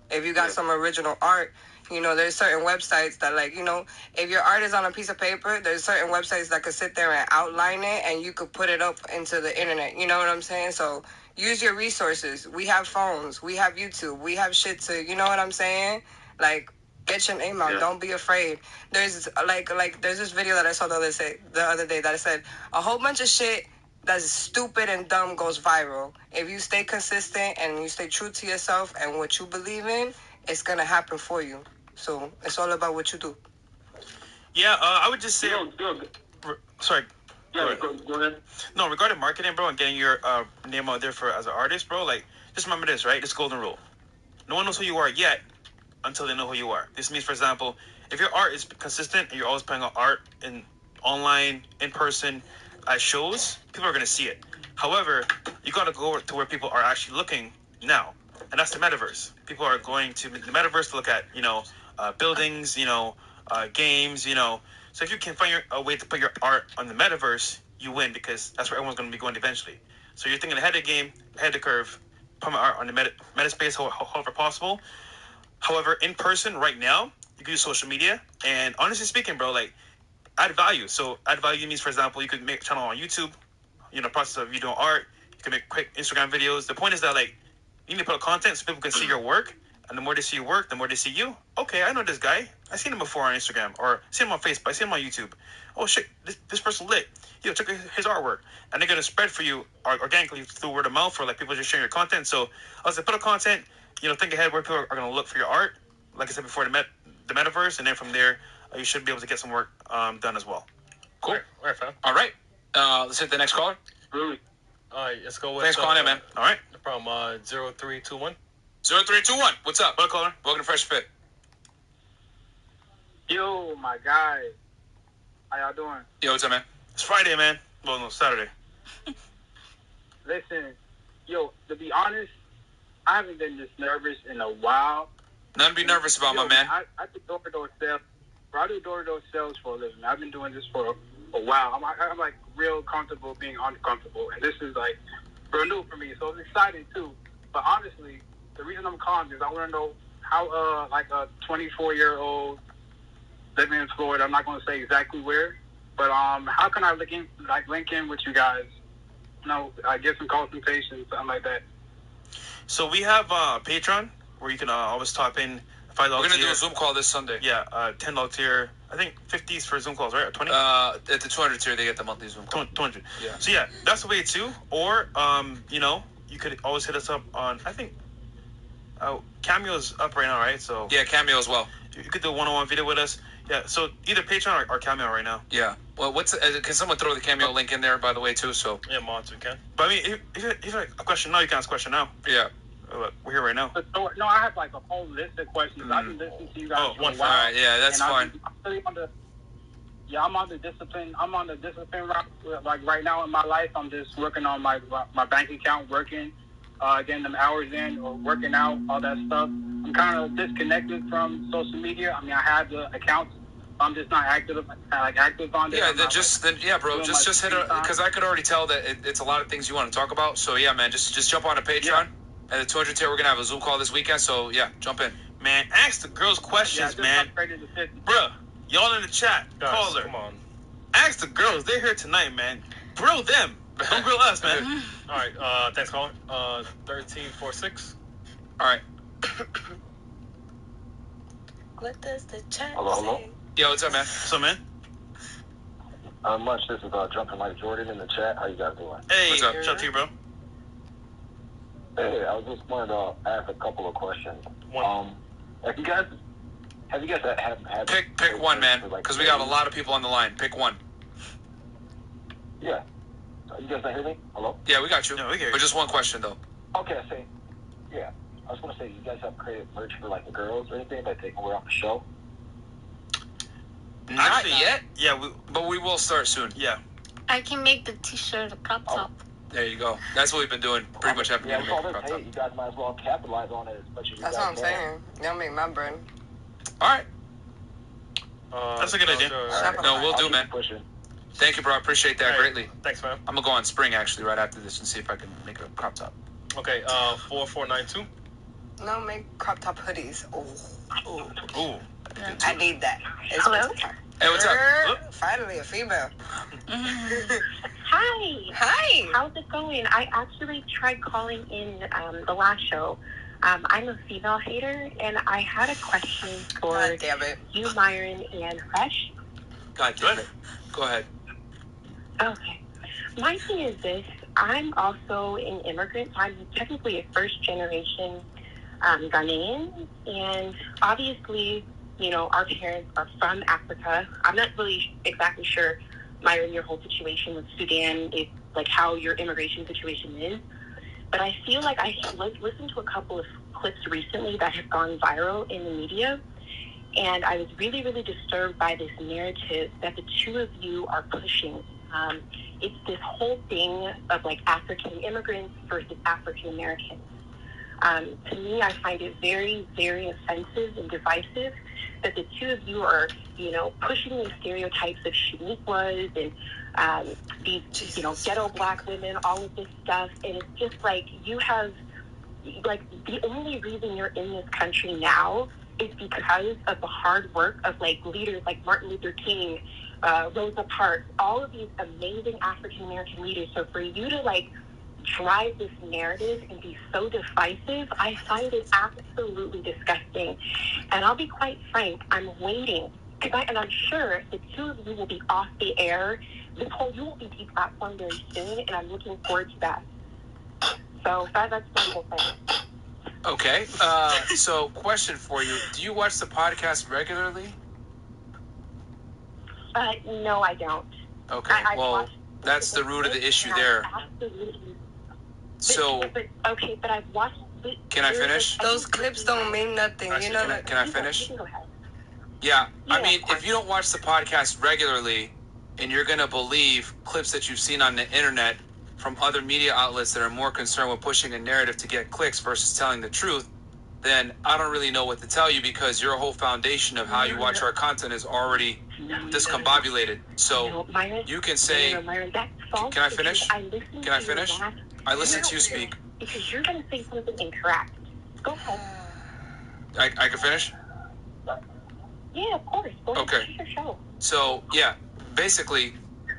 Speaker 11: if you got some original art, you know, there's certain websites that, like, you know, if your art is on a piece of paper, there's certain websites that could sit there and outline it and you could put it up into the internet. You know what I'm saying? So use your resources. We have phones. We have YouTube. We have shit to, you know what I'm saying? Like, get your name out. Yeah. Don't be afraid. There's, there's this video that I saw the other day that said a whole bunch of shit that's stupid and dumb goes viral. If you stay consistent and you stay true to yourself and what you believe in, it's going to happen for you. So it's all about what you do.
Speaker 12: Yeah, I would just say... Sorry.
Speaker 13: Yeah, go ahead.
Speaker 12: No, regarding marketing, bro, and getting your name out there as an artist, bro, like, just remember this, right? This golden rule. No one knows who you are yet until they know who you are. This means, for example, if your art is consistent and you're always putting out art in online, in person, at shows, people are going to see it. However, you got to go to where people are actually looking now, and that's the metaverse. People are going to the metaverse to look at, you know, buildings, you know, games, you know. So if you can find a way to put your art on the metaverse, you win because that's where everyone's going to be going eventually. So you're thinking ahead of the game, ahead of the curve, put my art on the metaspace however possible. However, in person right now, you can use social media. And honestly speaking, bro, like, add value. So add value means, for example, you could make a channel on YouTube, you know, process of you doing art. You can make quick Instagram videos. The point is that, like, you need to put out content so people can see your work. And the more they see your work, the more they see you. Okay, I know this guy. I've seen him before on Instagram. Or seen him on Facebook. I've seen him on YouTube. Oh, shit, this person lit. You know, check his artwork. And they're going to spread for you organically through word of mouth or, like, people just sharing your content. So, as I put out content, you know, think ahead where people are going to look for your art. Like I said before, the metaverse. And then from there, you should be able to get some work done as well.
Speaker 9: Cool. All right, fam. All right. Let's hit the next caller.
Speaker 13: Really?
Speaker 12: All right, let's go with...
Speaker 9: Thanks for calling in, man. All right.
Speaker 12: No problem. 0321.
Speaker 9: 0321. What's up?
Speaker 12: What, caller?
Speaker 9: Welcome to Fresh Fit.
Speaker 14: Yo, my guy. How y'all doing?
Speaker 9: Yo, what's up, man?
Speaker 12: It's Friday, man. Well, no, Saturday.
Speaker 14: Listen, yo, to be honest, I haven't been this nervous in a while.
Speaker 9: Nothing to be nervous about, my man.
Speaker 14: I do door-to-door sales. I do door-to-door sales for a living. I've been doing this for a while. I'm like real comfortable being uncomfortable, and this is like new for me, so it's exciting too. But honestly, the reason I'm calling is I want to know how like a 24-year-old living in Florida. I'm not going to say exactly where, but how can I link in with you guys? You know, get some consultation, something like that.
Speaker 12: So we have Patreon where you can always top in $5.
Speaker 9: We're gonna do a Zoom call this Sunday.
Speaker 12: Yeah, $10 tier. I think 50s for Zoom calls, right? Or 20?
Speaker 9: At the 200 tier, they get the monthly Zoom call.
Speaker 12: 200.
Speaker 9: Yeah.
Speaker 12: So yeah, that's the way too. Or you know, you could always hit us up on, I think, Cameo's up right now, right? So
Speaker 9: yeah, Cameo as well.
Speaker 12: You could do a one-on-one video with us. Yeah. So either Patreon or Cameo right now.
Speaker 9: Yeah. Well, can someone throw the Cameo link in there, by the way, too? So
Speaker 12: yeah, Monster can. But I mean, if you have a question now, you can ask a question now.
Speaker 9: Yeah.
Speaker 12: We're here right now.
Speaker 14: No, I have like a whole list of questions. I've been listening to you guys for a while.
Speaker 9: All right, yeah, that's fine.
Speaker 14: Yeah, I'm on the discipline route. Like right now in my life, I'm just working on my bank account, working, getting them hours in, or working out, all that stuff. I'm kind of disconnected from social media. I mean, I have the accounts. I'm just not active on there.
Speaker 9: Yeah,
Speaker 14: bro.
Speaker 9: Just hit it, because I could already tell that it's a lot of things you want to talk about. So yeah, man, just jump on to Patreon. And the 200 tier, we're gonna have a Zoom call this weekend. So yeah, jump in.
Speaker 12: Man, ask the girls questions, man. Bruh, y'all in the chat, caller.
Speaker 15: Come on.
Speaker 12: Ask the girls. They're here tonight, man. Grill them. Don't grill us, man.
Speaker 15: All right. Thanks, caller. 1346.
Speaker 9: All right.
Speaker 10: What does the chat
Speaker 16: Hello?
Speaker 10: say?
Speaker 9: Yo, what's up, man?
Speaker 12: What's up, man?
Speaker 16: Much. This is Jumping Like Jordan in the chat. How you guys doing?
Speaker 12: Hey,
Speaker 9: what's up?
Speaker 12: What's up to you, bro?
Speaker 16: Hey, I was just wanted to ask a couple of questions. Have you guys had
Speaker 9: pick one, man, because we got a lot of people on the line. Pick one.
Speaker 16: Yeah. You guys not hear me? Hello?
Speaker 9: Yeah, we got you.
Speaker 12: No, we hear you.
Speaker 9: But just one question though.
Speaker 16: Okay, yeah. I was gonna say, you guys have created merch for like the girls or anything that they can wear on the show?
Speaker 9: Not yet.
Speaker 12: Yeah,
Speaker 9: but we will start soon.
Speaker 12: Yeah.
Speaker 17: I can make the t-shirt a crop top.
Speaker 9: There you go. That's what we've been doing pretty much every year.
Speaker 16: Yeah, you guys might as well capitalize on it as much as you
Speaker 11: That's
Speaker 16: guys
Speaker 11: what I'm
Speaker 16: can.
Speaker 11: saying. Y'all make my brand.
Speaker 9: All right.
Speaker 12: That's a good idea.
Speaker 9: No, we'll do, man. Thank you, bro. I appreciate that greatly.
Speaker 15: Thanks, man.
Speaker 9: I'm gonna go on Spring actually right after this and see if I can make a crop top.
Speaker 15: Okay. 4492.
Speaker 11: No, make crop top hoodies.
Speaker 12: Ooh.
Speaker 11: I need that.
Speaker 17: Hello?
Speaker 9: Hey, what's up?
Speaker 11: Finally, a female.
Speaker 17: Hi.
Speaker 11: Hi.
Speaker 17: How's it going? I actually tried calling in the last show. I'm a female hater, and I had a question for you, Myron, and Fresh.
Speaker 9: God damn it. Go ahead.
Speaker 17: Okay. My thing is this. I'm also an immigrant. So I'm technically a first-generation Ghanaian, and obviously, you know, our parents are from Africa. I'm not really exactly sure, Myron, your whole situation with Sudan, is like how your immigration situation is. But I feel like I listened to a couple of clips recently that have gone viral in the media, and I was really, really disturbed by this narrative that the two of you are pushing. It's this whole thing of like African immigrants versus African Americans. To me, I find it very, very offensive and divisive that the two of you are, you know, pushing these stereotypes of Shaniquas and these, you know, ghetto black women, all of this stuff. And it's just like you have, like, the only reason you're in this country now is because of the hard work of, like, leaders like Martin Luther King, Rosa Parks, all of these amazing African-American leaders. So for you to, like, drive this narrative and be so divisive, I find it absolutely disgusting. And I'll be quite frank, I'm waiting. And I'm sure the two of you will be off the air. You will be deplatformed very soon, and I'm looking forward to that. So that's the whole thing.
Speaker 9: Okay. So question for you. Do you watch the podcast regularly?
Speaker 17: No, I don't.
Speaker 9: Okay. Well, that's the root of the issue there.
Speaker 17: Absolutely.
Speaker 9: So,
Speaker 17: but I've watched.
Speaker 9: Can I finish?
Speaker 11: Those clips don't mean nothing. You know.
Speaker 9: Can I finish? Yeah. I mean, if you don't watch the podcast regularly, and you're gonna believe clips that you've seen on the internet from other media outlets that are more concerned with pushing a narrative to get clicks versus telling the truth, then I don't really know what to tell you, because your whole foundation of how you watch our content is already discombobulated. So you can say, can I finish? Can I finish? I listen to you speak.
Speaker 17: Because you're going to say something incorrect. Go ahead.
Speaker 9: I can finish?
Speaker 17: Yeah, of course. Go ahead.
Speaker 9: Okay.
Speaker 17: It's your show.
Speaker 9: So, yeah, basically,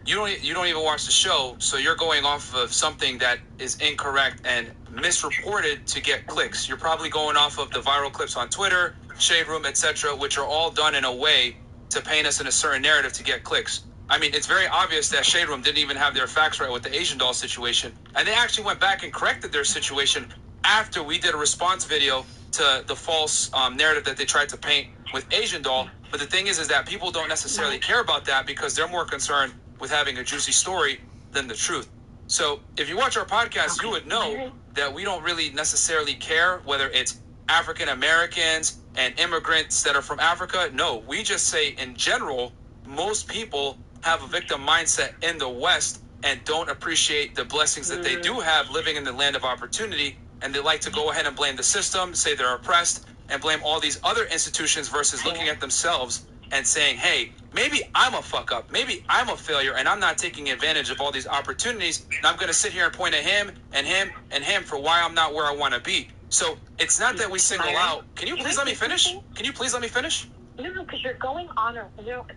Speaker 9: you don't even watch the show, so you're going off of something that is incorrect and misreported to get clicks. You're probably going off of the viral clips on Twitter, Shade Room, etc., which are all done in a way to paint us in a certain narrative to get clicks. I mean, it's very obvious that Shade Room didn't even have their facts right with the Asian doll situation, and they actually went back and corrected their situation after we did a response video to the false narrative that they tried to paint with Asian doll. But the thing is that people don't necessarily care about that because they're more concerned with having a juicy story than the truth. So if you watch our podcast, you would know that we don't really necessarily care whether it's African Americans and immigrants that are from Africa. No, we just say in general most people have a victim mindset in the West and don't appreciate the blessings that they do have living in the land of opportunity, and they like to go ahead and blame the system, say they're oppressed, and blame all these other institutions versus looking at themselves and saying, hey, maybe I'm a fuck up, maybe I'm a failure, and I'm not taking advantage of all these opportunities, and I'm going to sit here and point at him and him and him for why I'm not where I want to be. So it's not that we single out. Can you please let me finish? Can you please let me finish?
Speaker 17: No, because you're going on a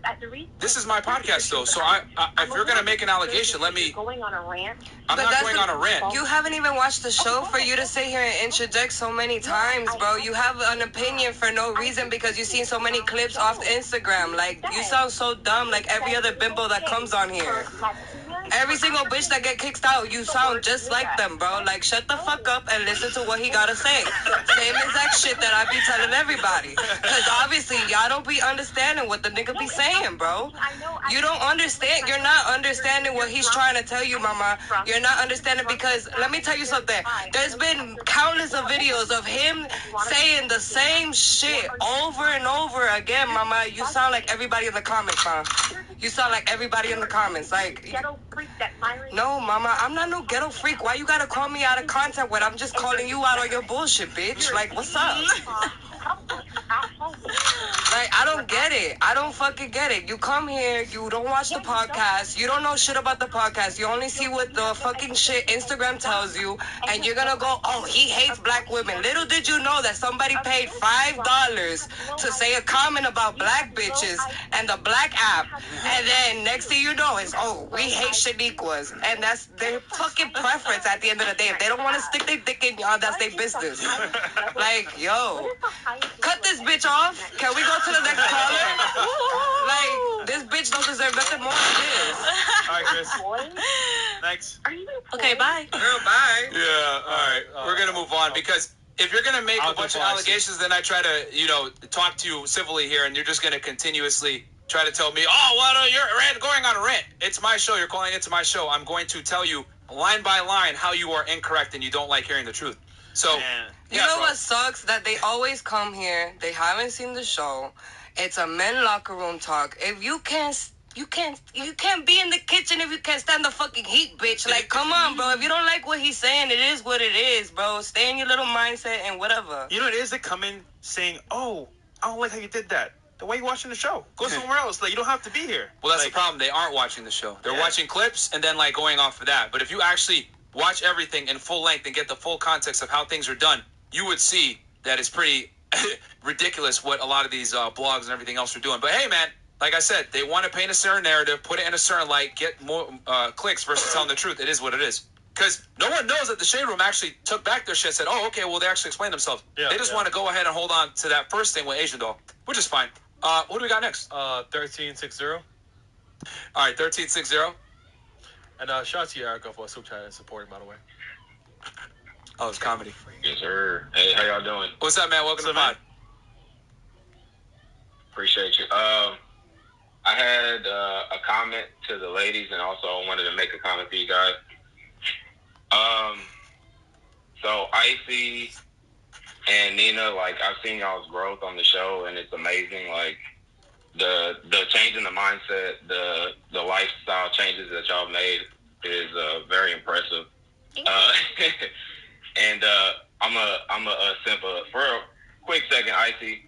Speaker 17: at the reason.
Speaker 9: This is my podcast, though. So if you're gonna make an allegation, let me.
Speaker 17: Going on a rant.
Speaker 9: I'm not going on a rant.
Speaker 11: You haven't even watched the show for you to sit here and interject so many times, bro. You have an opinion for no reason because you've seen so many clips off Instagram. Like, you sound so dumb, like every other bimbo that comes on here. Every single bitch that get kicked out, you sound just like them, bro. Like, shut the fuck up and listen to what he gotta say. Same exact shit that I be telling everybody. Because obviously, y'all don't be understanding what the nigga be saying, bro. You don't understand. You're not understanding what he's trying to tell you, mama. You're not understanding because, let me tell you something. There's been countless of videos of him saying the same shit over and over again, mama. You sound like everybody in the comments, huh? You sound like everybody in the comments. Like, no, mama, I'm not no ghetto freak. Why you gotta call me out of content when I'm just calling you out on your bullshit, bitch? Like, what's up? Like, I don't get it. I don't fucking get it. You come here, you don't watch the podcast, you don't know shit about the podcast, you only see what the fucking shit Instagram tells you, and you're gonna go, oh, he hates black women. Little did you know that somebody paid $5 to say a comment about black bitches and the black app, and then next thing you know is, oh, we hate Shaniquas, and that's their fucking preference at the end of the day. If they don't want to stick their dick in y'all, that's their business. Like, yo, cut this bitch off. Can we go to the next caller? Like, this bitch don't deserve nothing more than this.
Speaker 12: All right, Chris. Next.
Speaker 10: Okay, bye.
Speaker 11: Girl, bye.
Speaker 9: Yeah, all right. We're going to move on because if you're going to make a bunch of allegations, then I try to, talk to you civilly here, and you're just going to continuously try to tell me, oh, well, you're going on a rant. It's my show. You're calling it to my show. I'm going to tell you line by line how you are incorrect and you don't like hearing the truth. So,
Speaker 11: you know what sucks? That they always come here. They haven't seen the show. It's a men locker room talk. If you can't be in the kitchen if you can't stand the fucking heat, bitch. Like, come on, bro. If you don't like what he's saying, it is what it is, bro. Stay in your little mindset and whatever.
Speaker 12: You know what it is? They come in saying, oh, I don't like how you did that. Then why are you watching the show? Go somewhere else. Like, you don't have to be here.
Speaker 9: Well, that's the problem. They aren't watching the show. They're watching clips and then, like, going off of that. But if you actually watch everything in full length and get the full context of how things are done, you would see that it's pretty ridiculous what a lot of these blogs and everything else are doing. But hey, man, like I said, they want to paint a certain narrative, put it in a certain light, get more clicks versus telling the truth. It is what it is. Because no one knows that the Shade Room actually took back their shit, said, oh, okay, well, they actually explained themselves. They just want to go ahead and hold on to that first thing with Asian Doll, which is fine. What do we got next?
Speaker 15: 1360.
Speaker 9: All right, 1360.
Speaker 15: And shout out to you, Erica, for super chat and supporting, by the way.
Speaker 9: Oh, it's comedy.
Speaker 18: Yes, sir. Hey, how y'all doing?
Speaker 9: What's up, man? Welcome to the pod.
Speaker 18: Appreciate you. I had a comment to the ladies, and also I wanted to make a comment to you guys. So Icy and Nina, like, I've seen y'all's growth on the show, and it's amazing. Like, the change in the mindset, the lifestyle changes that y'all made is very impressive. And I'm a simple for a quick second, Icy.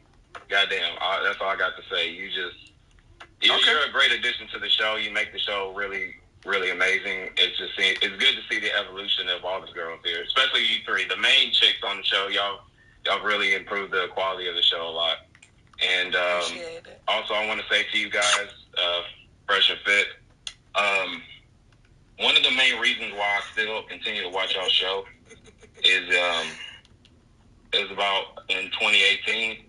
Speaker 18: Goddamn, that's all I got to say. You're a great addition to the show. You make the show really, really amazing. It's good to see the evolution of all the girls here, especially you three, the main chicks on the show. Y'all really improved the quality of the show a lot. And also, I want to say to you guys, Fresh and Fit, one of the main reasons why I still continue to watch y'all show is about in 2018.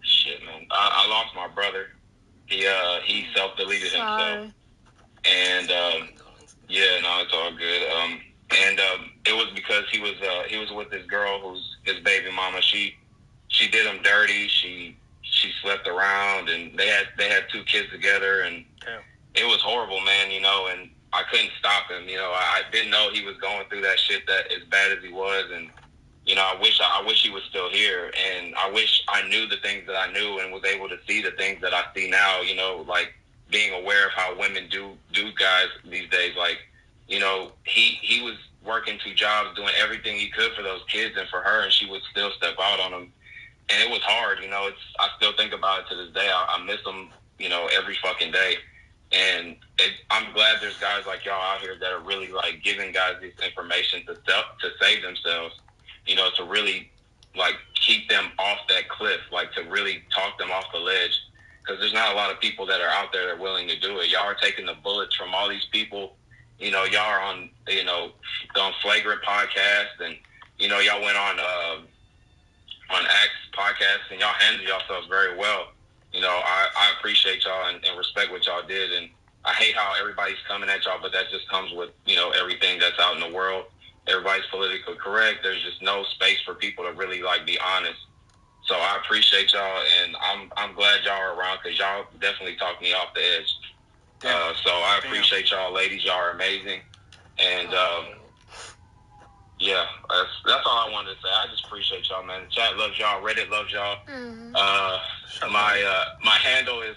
Speaker 18: Shit, man, I lost my brother. He self-deleted himself, and yeah, no, it's all good. And it was because he was with this girl who's his baby mama. She did him dirty. She slept around, and they had 2 kids together, and it was horrible, man. And I couldn't stop him. I didn't know he was going through that shit that as bad as he was, and I wish he was still here, and I wish I knew the things that I knew and was able to see the things that I see now. Like being aware of how women do guys these days. Like, he was working 2 jobs, doing everything he could for those kids and for her, and she would still step out on him. And it was hard, I still think about it to this day. I miss him, every fucking day. And I'm glad there's guys like y'all out here that are really like giving guys this information to save themselves, to really like keep them off that cliff, like to really talk them off the ledge. Because there's not a lot of people that are out there that are willing to do it. Y'all are taking the bullets from all these people. Y'all are on, on Flagrant Podcast, and, y'all went on Axe Podcast, and y'all handled yourselves very well. I appreciate y'all and respect what y'all did, and I hate how everybody's coming at y'all, but that just comes with, everything that's out in the world. Everybody's politically correct. There's just no space for people to really like be honest. So I appreciate y'all, and I'm glad y'all are around because y'all definitely talked me off the edge. So I appreciate y'all, ladies. Y'all are amazing, and yeah, that's all I wanted to say. I just appreciate y'all, man. The chat loves y'all. Reddit loves y'all. My handle is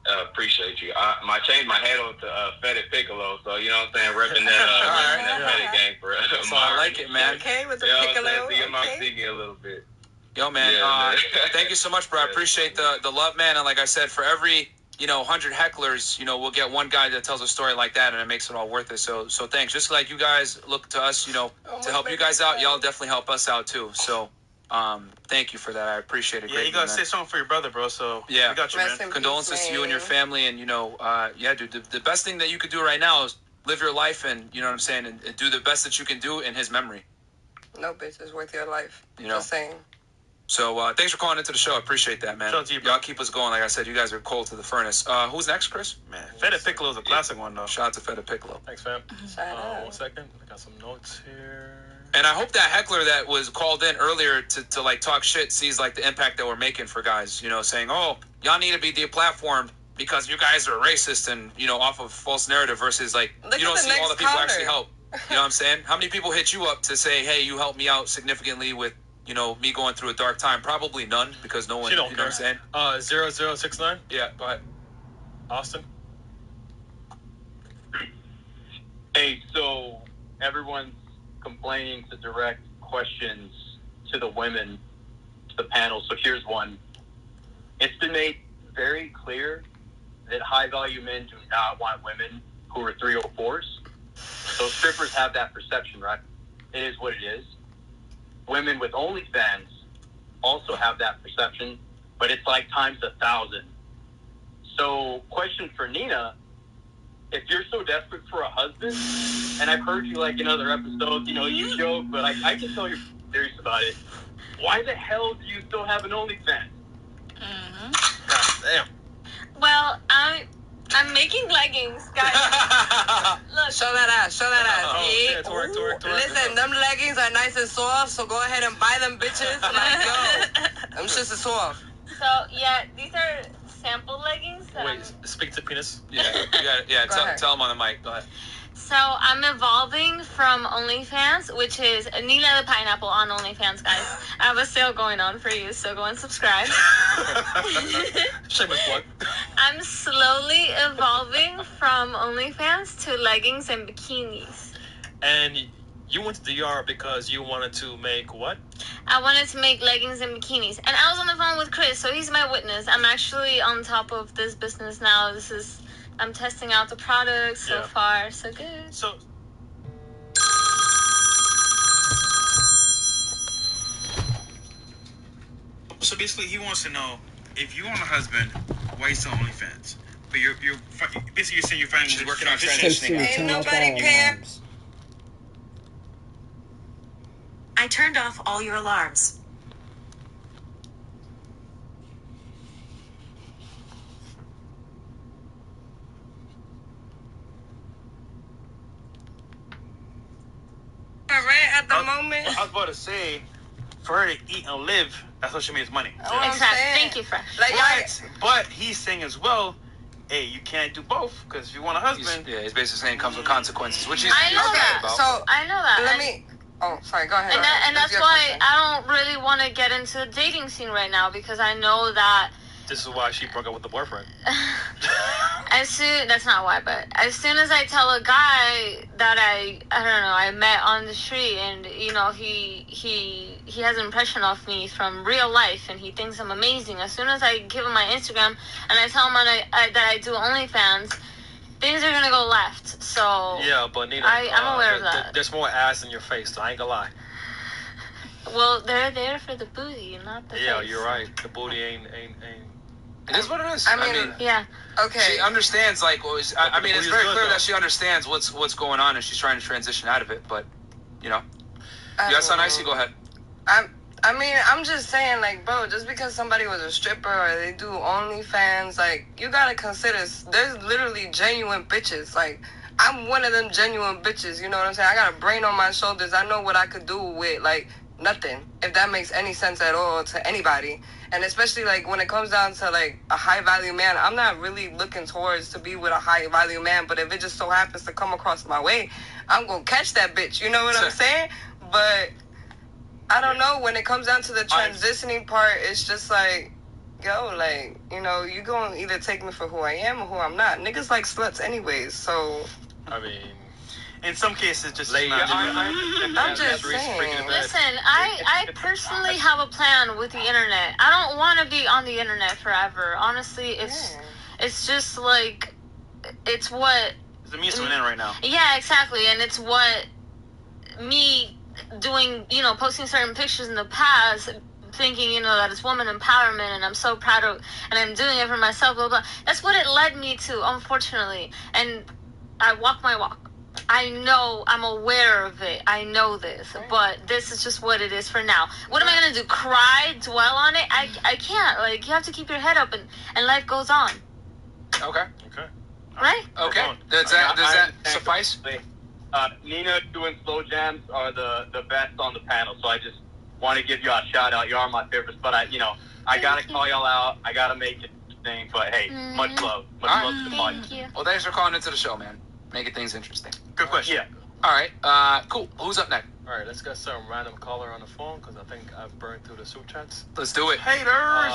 Speaker 18: appreciate you. I changed my handle to Fed Piccolo, so you know what I'm saying, repping that Fed gang for
Speaker 9: so I like it, man.
Speaker 11: Okay, with the
Speaker 18: Piccolo. So my singing a little bit.
Speaker 9: Yo, man, thank you so much, bro. I appreciate the love, man. And like I said, for every 100 hecklers, we'll get one guy that tells a story like that, and it makes it all worth it. So thanks. Just like you guys look to us, to help you guys out, y'all definitely help us out too. So thank you for that. I appreciate it.
Speaker 12: Yeah, you gotta say something for your brother, bro. So
Speaker 9: yeah,
Speaker 12: we got you, man.
Speaker 9: Condolences to you and your family, and yeah, dude. The best thing that you could do right now is live your life, and you know what I'm saying, and do the best that you can do in his memory.
Speaker 11: No bitch is worth your life. Just saying.
Speaker 9: So thanks for calling into the show. I appreciate that, man.
Speaker 12: Shout out to you, bro.
Speaker 9: Y'all keep us going. Like I said, you guys are cold to the furnace. Who's next, Chris?
Speaker 12: Man, Fed Piccolo is a classic one, though.
Speaker 9: Shout out to Fed Piccolo.
Speaker 15: Thanks, fam.
Speaker 11: 1
Speaker 15: second. I got some notes here.
Speaker 9: And I hope that heckler that was called in earlier to like talk shit sees like the impact that we're making for guys, saying, oh, y'all need to be deplatformed because you guys are racist and, off of false narrative versus like, you don't see all the people actually help. You know what I'm saying? How many people hit you up to say, hey, you helped me out significantly with, me going through a dark time? Probably none because no one, you know what I'm saying?
Speaker 15: 0069?
Speaker 9: Yeah, go ahead.
Speaker 15: Austin?
Speaker 19: Hey, so everyone's complaining to direct questions to the women, to the panel. So here's one. It's been made very clear that high-value men do not want women who are 304s. So strippers have that perception, right? It is what it is. Women with OnlyFans also have that perception, but it's like times 1,000. So question for Nina, if you're so desperate for a husband, and I've heard you like in other episodes, you joke, but I can tell you're serious about it. Why the hell do you still have an OnlyFans?
Speaker 12: God damn.
Speaker 10: Well, I'm making leggings, guys. Look.
Speaker 11: Show that ass.
Speaker 15: Yeah, twerk.
Speaker 11: Listen, them leggings are nice and soft, so go ahead and buy them bitches. Like, yo, them shits are soft.
Speaker 10: So, yeah, these are sample leggings.
Speaker 15: Wait, speak to penis.
Speaker 9: Yeah, you got it. Yeah, tell him on the mic. Go ahead.
Speaker 10: So I'm evolving from OnlyFans, which is Nina the Pineapple on OnlyFans, guys. I have a sale going on for you, so go and subscribe.
Speaker 15: Shameless plug.
Speaker 10: I'm slowly evolving from OnlyFans to leggings and bikinis.
Speaker 15: And you went to DR because you wanted to make what?
Speaker 10: I wanted to make leggings and bikinis. And I was on the phone with Chris, so he's my witness. I'm actually on top of this business now. I'm testing out the products so far. So good.
Speaker 12: So basically, he wants to know if you want a husband, why you still OnlyFans? But you're basically you're saying you're finding
Speaker 9: she's working on transitioning.
Speaker 11: Ain't nobody care.
Speaker 3: I turned off all your alarms.
Speaker 11: Right at the moment.
Speaker 12: I was about to say, for her to eat and live, that's how she makes money.
Speaker 10: Exactly. Thank you, Fresh.
Speaker 12: But he's saying as well, hey, you can't do both because if you want a husband,
Speaker 9: he's basically saying it comes with consequences, which he's
Speaker 10: I know that.
Speaker 9: about.
Speaker 11: So
Speaker 10: I know that.
Speaker 11: Oh, sorry. Go ahead.
Speaker 20: And that's why I don't really want to get into the dating scene right now because I know that.
Speaker 15: This is why she broke up with the boyfriend.
Speaker 20: That's not why, but as soon as I tell a guy that I don't know, I met on the street and, you know, he has an impression of me from real life and he thinks I'm amazing. As soon as I give him my Instagram and I tell him that I do OnlyFans, things are going to go left. So
Speaker 15: yeah, but Nina,
Speaker 20: I'm aware of that.
Speaker 15: There's more ass in your face, so I ain't gonna lie.
Speaker 20: Well, they're there for the booty, not the face.
Speaker 15: Yeah, you're right. The booty ain't.
Speaker 9: It is what it is.
Speaker 11: I mean,
Speaker 20: yeah.
Speaker 11: Okay.
Speaker 9: She understands, like, I mean, it's very clear that she understands what's going on, and she's trying to transition out of it. But, you know, you got something icy? Go ahead.
Speaker 11: I mean, I'm just saying, like, bro, just because somebody was a stripper or they do OnlyFans, like, you gotta consider, there's literally genuine bitches. Like, I'm one of them genuine bitches, you know what I'm saying? I got a brain on my shoulders. I know what I could do with, like, nothing, if that makes any sense at all to anybody. And especially, like, when it comes down to, like, a high-value man, I'm not really looking towards to be with a high-value man, but if it just so happens to come across my way, I'm gonna catch that bitch, you know what I'm saying? But I don't know, when it comes down to the transitioning part, it's just like, yo, like, you know, you gonna either take me for who I am or who I'm not. Niggas like sluts anyways, so.
Speaker 15: I mean,
Speaker 12: in some cases, just
Speaker 15: lay
Speaker 11: I'm just saying.
Speaker 20: Listen, I personally have a plan with the internet. I don't want to be on the internet forever. Honestly, it's just like, it's what.
Speaker 12: It's a means to an end right now.
Speaker 20: Yeah, exactly, and it's what me doing, you know, posting certain pictures in the past, thinking, you know, that it's woman empowerment and I'm so proud of, and I'm doing it for myself, blah, blah. That's what it led me to, unfortunately. And I walk my walk. I know, I'm aware of it. I know this, but this is just what it is for now. What am I going to do? Cry? Dwell on it? I can't. Like, you have to keep your head up and life goes on.
Speaker 9: Okay.
Speaker 20: Right?
Speaker 9: Okay. Does that suffice?
Speaker 19: Nina doing slow jams are the best on the panel, so I just want to give you a shout out. You are my favorites, but I gotta call y'all out. I gotta make it thing, but hey, much love to the pod.
Speaker 9: Well, thanks for calling into the show, man. Making things interesting.
Speaker 12: Good question.
Speaker 19: Yeah.
Speaker 9: All right. Cool. Who's up next?
Speaker 15: All right, let's get some random caller on the phone because I think I've burned through the super chats.
Speaker 9: Let's do it.
Speaker 12: Haters.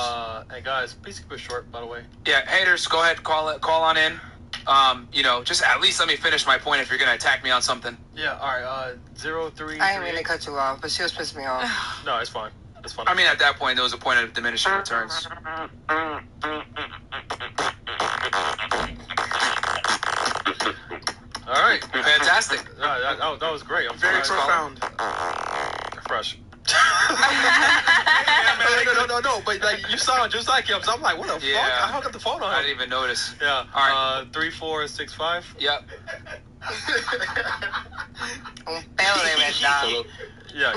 Speaker 15: And guys, please keep it short, by the way.
Speaker 9: Yeah, haters, go ahead, call on in. You know, just at least let me finish my point if you're gonna attack me on something.
Speaker 15: Yeah. All right. 03.
Speaker 11: I didn't mean to cut you off, but she was pissing me off.
Speaker 15: No, it's fine. It's fine.
Speaker 9: I mean, at that point, there was a point of diminishing returns. All right, fantastic.
Speaker 15: That was great. I'm
Speaker 12: very profound.
Speaker 15: Fresh.
Speaker 12: No, but like you sound just like him. So I'm like, what the fuck? I hung up the phone on him.
Speaker 9: I didn't even notice.
Speaker 15: Yeah.
Speaker 9: All right.
Speaker 15: 3465.
Speaker 9: Yep.
Speaker 15: Yeah.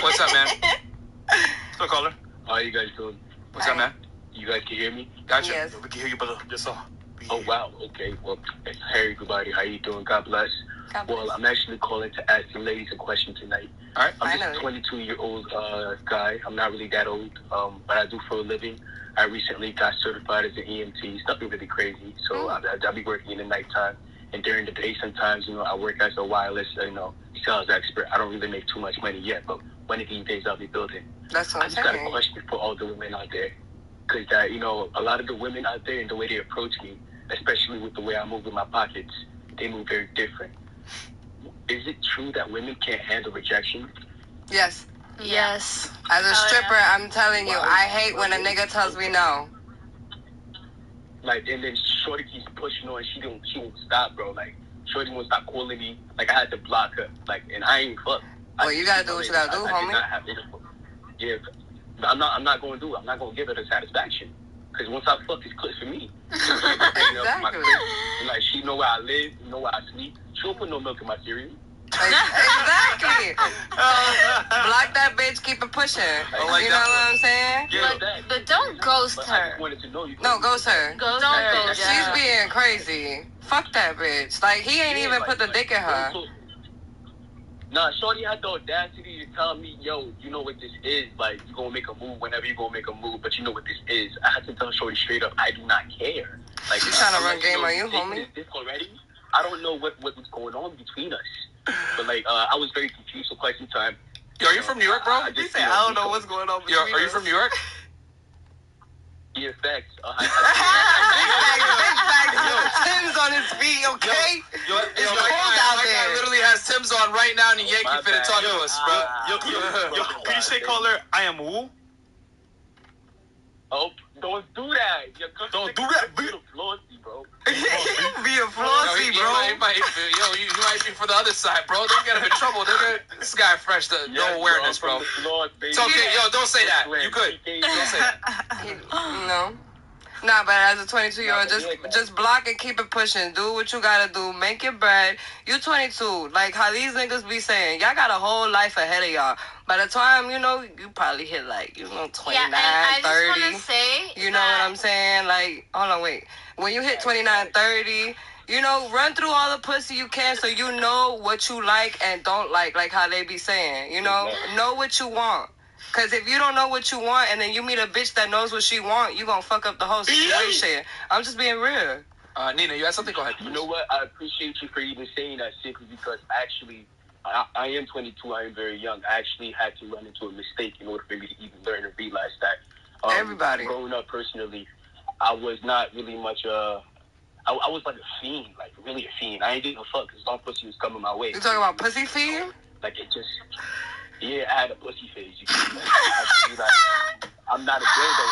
Speaker 9: What's up, man?
Speaker 12: What's up, caller?
Speaker 16: How you guys doing?
Speaker 9: What's up, man?
Speaker 16: You guys can hear me?
Speaker 9: Gotcha.
Speaker 11: Yes.
Speaker 12: We can hear you, brother.
Speaker 15: Yes, sir.
Speaker 16: Oh, wow. Okay. Well, hey, everybody. How you doing? God bless. Well, I'm actually calling to ask you ladies a question tonight.
Speaker 9: All right.
Speaker 16: I'm just a 22-year-old guy. I'm not really that old, but I do for a living. I recently got certified as an EMT. It's nothing really crazy. So I'll be working in the nighttime. And during the day, sometimes, you know, I work as a wireless, sales expert. I don't really make too much money yet, but one of these days I'll be building.
Speaker 11: That's what
Speaker 16: I just got a question for all the women out there. Because, a lot of the women out there and the way they approach me, especially with the way I move with my pockets, they move very different. Is it true that women can't handle rejection?
Speaker 11: Yes.
Speaker 20: Yes.
Speaker 11: As a stripper, I'm telling you, I hate when a nigga tells me no.
Speaker 16: Like, and then Shorty keeps pushing on, she won't stop, bro. Like, Shorty won't stop calling me. Like, I had to block her. Like, and I ain't fuck.
Speaker 11: Well, you gotta do what you gotta do, homie.
Speaker 16: Yeah, I'm not gonna do it. I'm not gonna give her the satisfaction. Because once I fuck, it's clear for me.
Speaker 11: Exactly.
Speaker 16: Like, she know where I live, know where I sleep. She don't put no milk in my cereal.
Speaker 11: Exactly. Block that bitch, keep it pushing.
Speaker 16: Like
Speaker 11: you know what I'm saying?
Speaker 16: Yeah,
Speaker 20: but don't ghost her.
Speaker 11: No, ghost her.
Speaker 20: Ghost her.
Speaker 11: She's being crazy. Fuck that bitch. Like, he ain't even put the dick in her.
Speaker 16: Nah, Shorty had the audacity to tell me, yo, you know what this is. Like, you gonna make a move whenever you gonna make a move, but you know what this is. I had to tell Shorty straight up, I do not care. Like,
Speaker 11: she's trying to run game on you, homie.
Speaker 16: This already? I don't know what was going on between us. But like, I was very confused for quite some time.
Speaker 9: Yo, are you from New York, bro?
Speaker 11: He said, I don't know what's going on between
Speaker 9: Are you from New York?
Speaker 16: Yeah, facts.
Speaker 11: Big facts. Tim's on his feet, okay?
Speaker 9: It's cold out there. My guy literally has Tim's on right now, and Yankee finna talk to us, bro.
Speaker 12: Yo, can you say, caller, I am woo?
Speaker 16: Oh, don't do that.
Speaker 12: Don't do that,
Speaker 16: be a flossy, bro.
Speaker 11: Be a flossy, bro.
Speaker 9: You might be for the other side, bro. Don't get him in trouble, nigga. This guy fresh, no awareness, bro. It's okay, yo, don't say that. You good. Don't say that.
Speaker 11: No. Nah, but as a 22-year-old, just block and keep it pushing. Do what you gotta do. Make your bread. You 22. Like how these niggas be saying, y'all got a whole life ahead of y'all. By the time, you probably hit 29, 30.
Speaker 20: I just want to say
Speaker 11: you know what I'm saying? Like, hold on, wait. When you hit 29, 30, run through all the pussy you can so you know what you like and don't like how they be saying, Know what you want. Because if you don't know what you want and then you meet a bitch that knows what she want, you going to fuck up the whole situation. I'm just being real.
Speaker 9: Nina, you had something? Go ahead.
Speaker 16: You know what? I appreciate you for even saying that simply because actually, I am 22. I am very young. I actually had to run into a mistake in order for me to even learn and realize that.
Speaker 11: Everybody.
Speaker 16: Growing up personally, I was not really much I was like a fiend, like really a fiend. I ain't getting a fuck because long pussy was coming my way.
Speaker 11: You talking about pussy fiend?
Speaker 16: Like it just... Yeah, I had a pussy face. You can I'm not a dildo.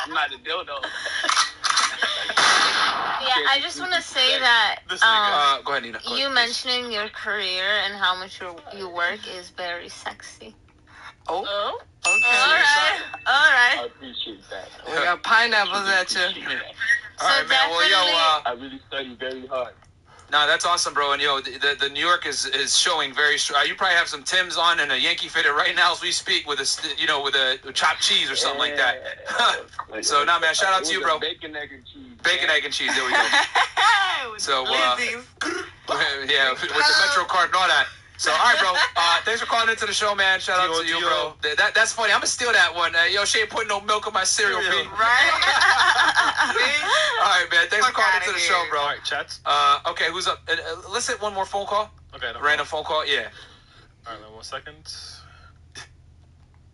Speaker 16: I'm not a dildo.
Speaker 20: Yeah, I just want to say that
Speaker 9: go ahead, Nina.
Speaker 20: You mentioning your career and how much you work is very sexy.
Speaker 11: Oh.
Speaker 20: Okay. All right.
Speaker 16: I appreciate that.
Speaker 11: We got pineapples at you.
Speaker 9: All right, man. Well,
Speaker 16: I really study very hard.
Speaker 9: No, that's awesome, bro. And the New York is showing very strong. You probably have some Tim's on and a Yankee fitted right now as we speak with a chopped cheese or something like that. So man, shout out to you, bro.
Speaker 16: Bacon, egg, and cheese.
Speaker 9: Bacon, egg, and cheese. There we go. So yeah, with the Metro card and all that. So all right, bro. Thanks for calling into the show, man. Shout out to you, bro. That's funny. I'm gonna steal that one. Yo, she ain't putting no milk in my cereal, B.
Speaker 11: Right.
Speaker 9: All right, man. Thanks for calling into the show, bro.
Speaker 15: All right, chats.
Speaker 9: Okay, who's up? Let's hit one more phone call.
Speaker 15: Okay. No
Speaker 9: Random phone call. Yeah.
Speaker 15: All right, 1 second.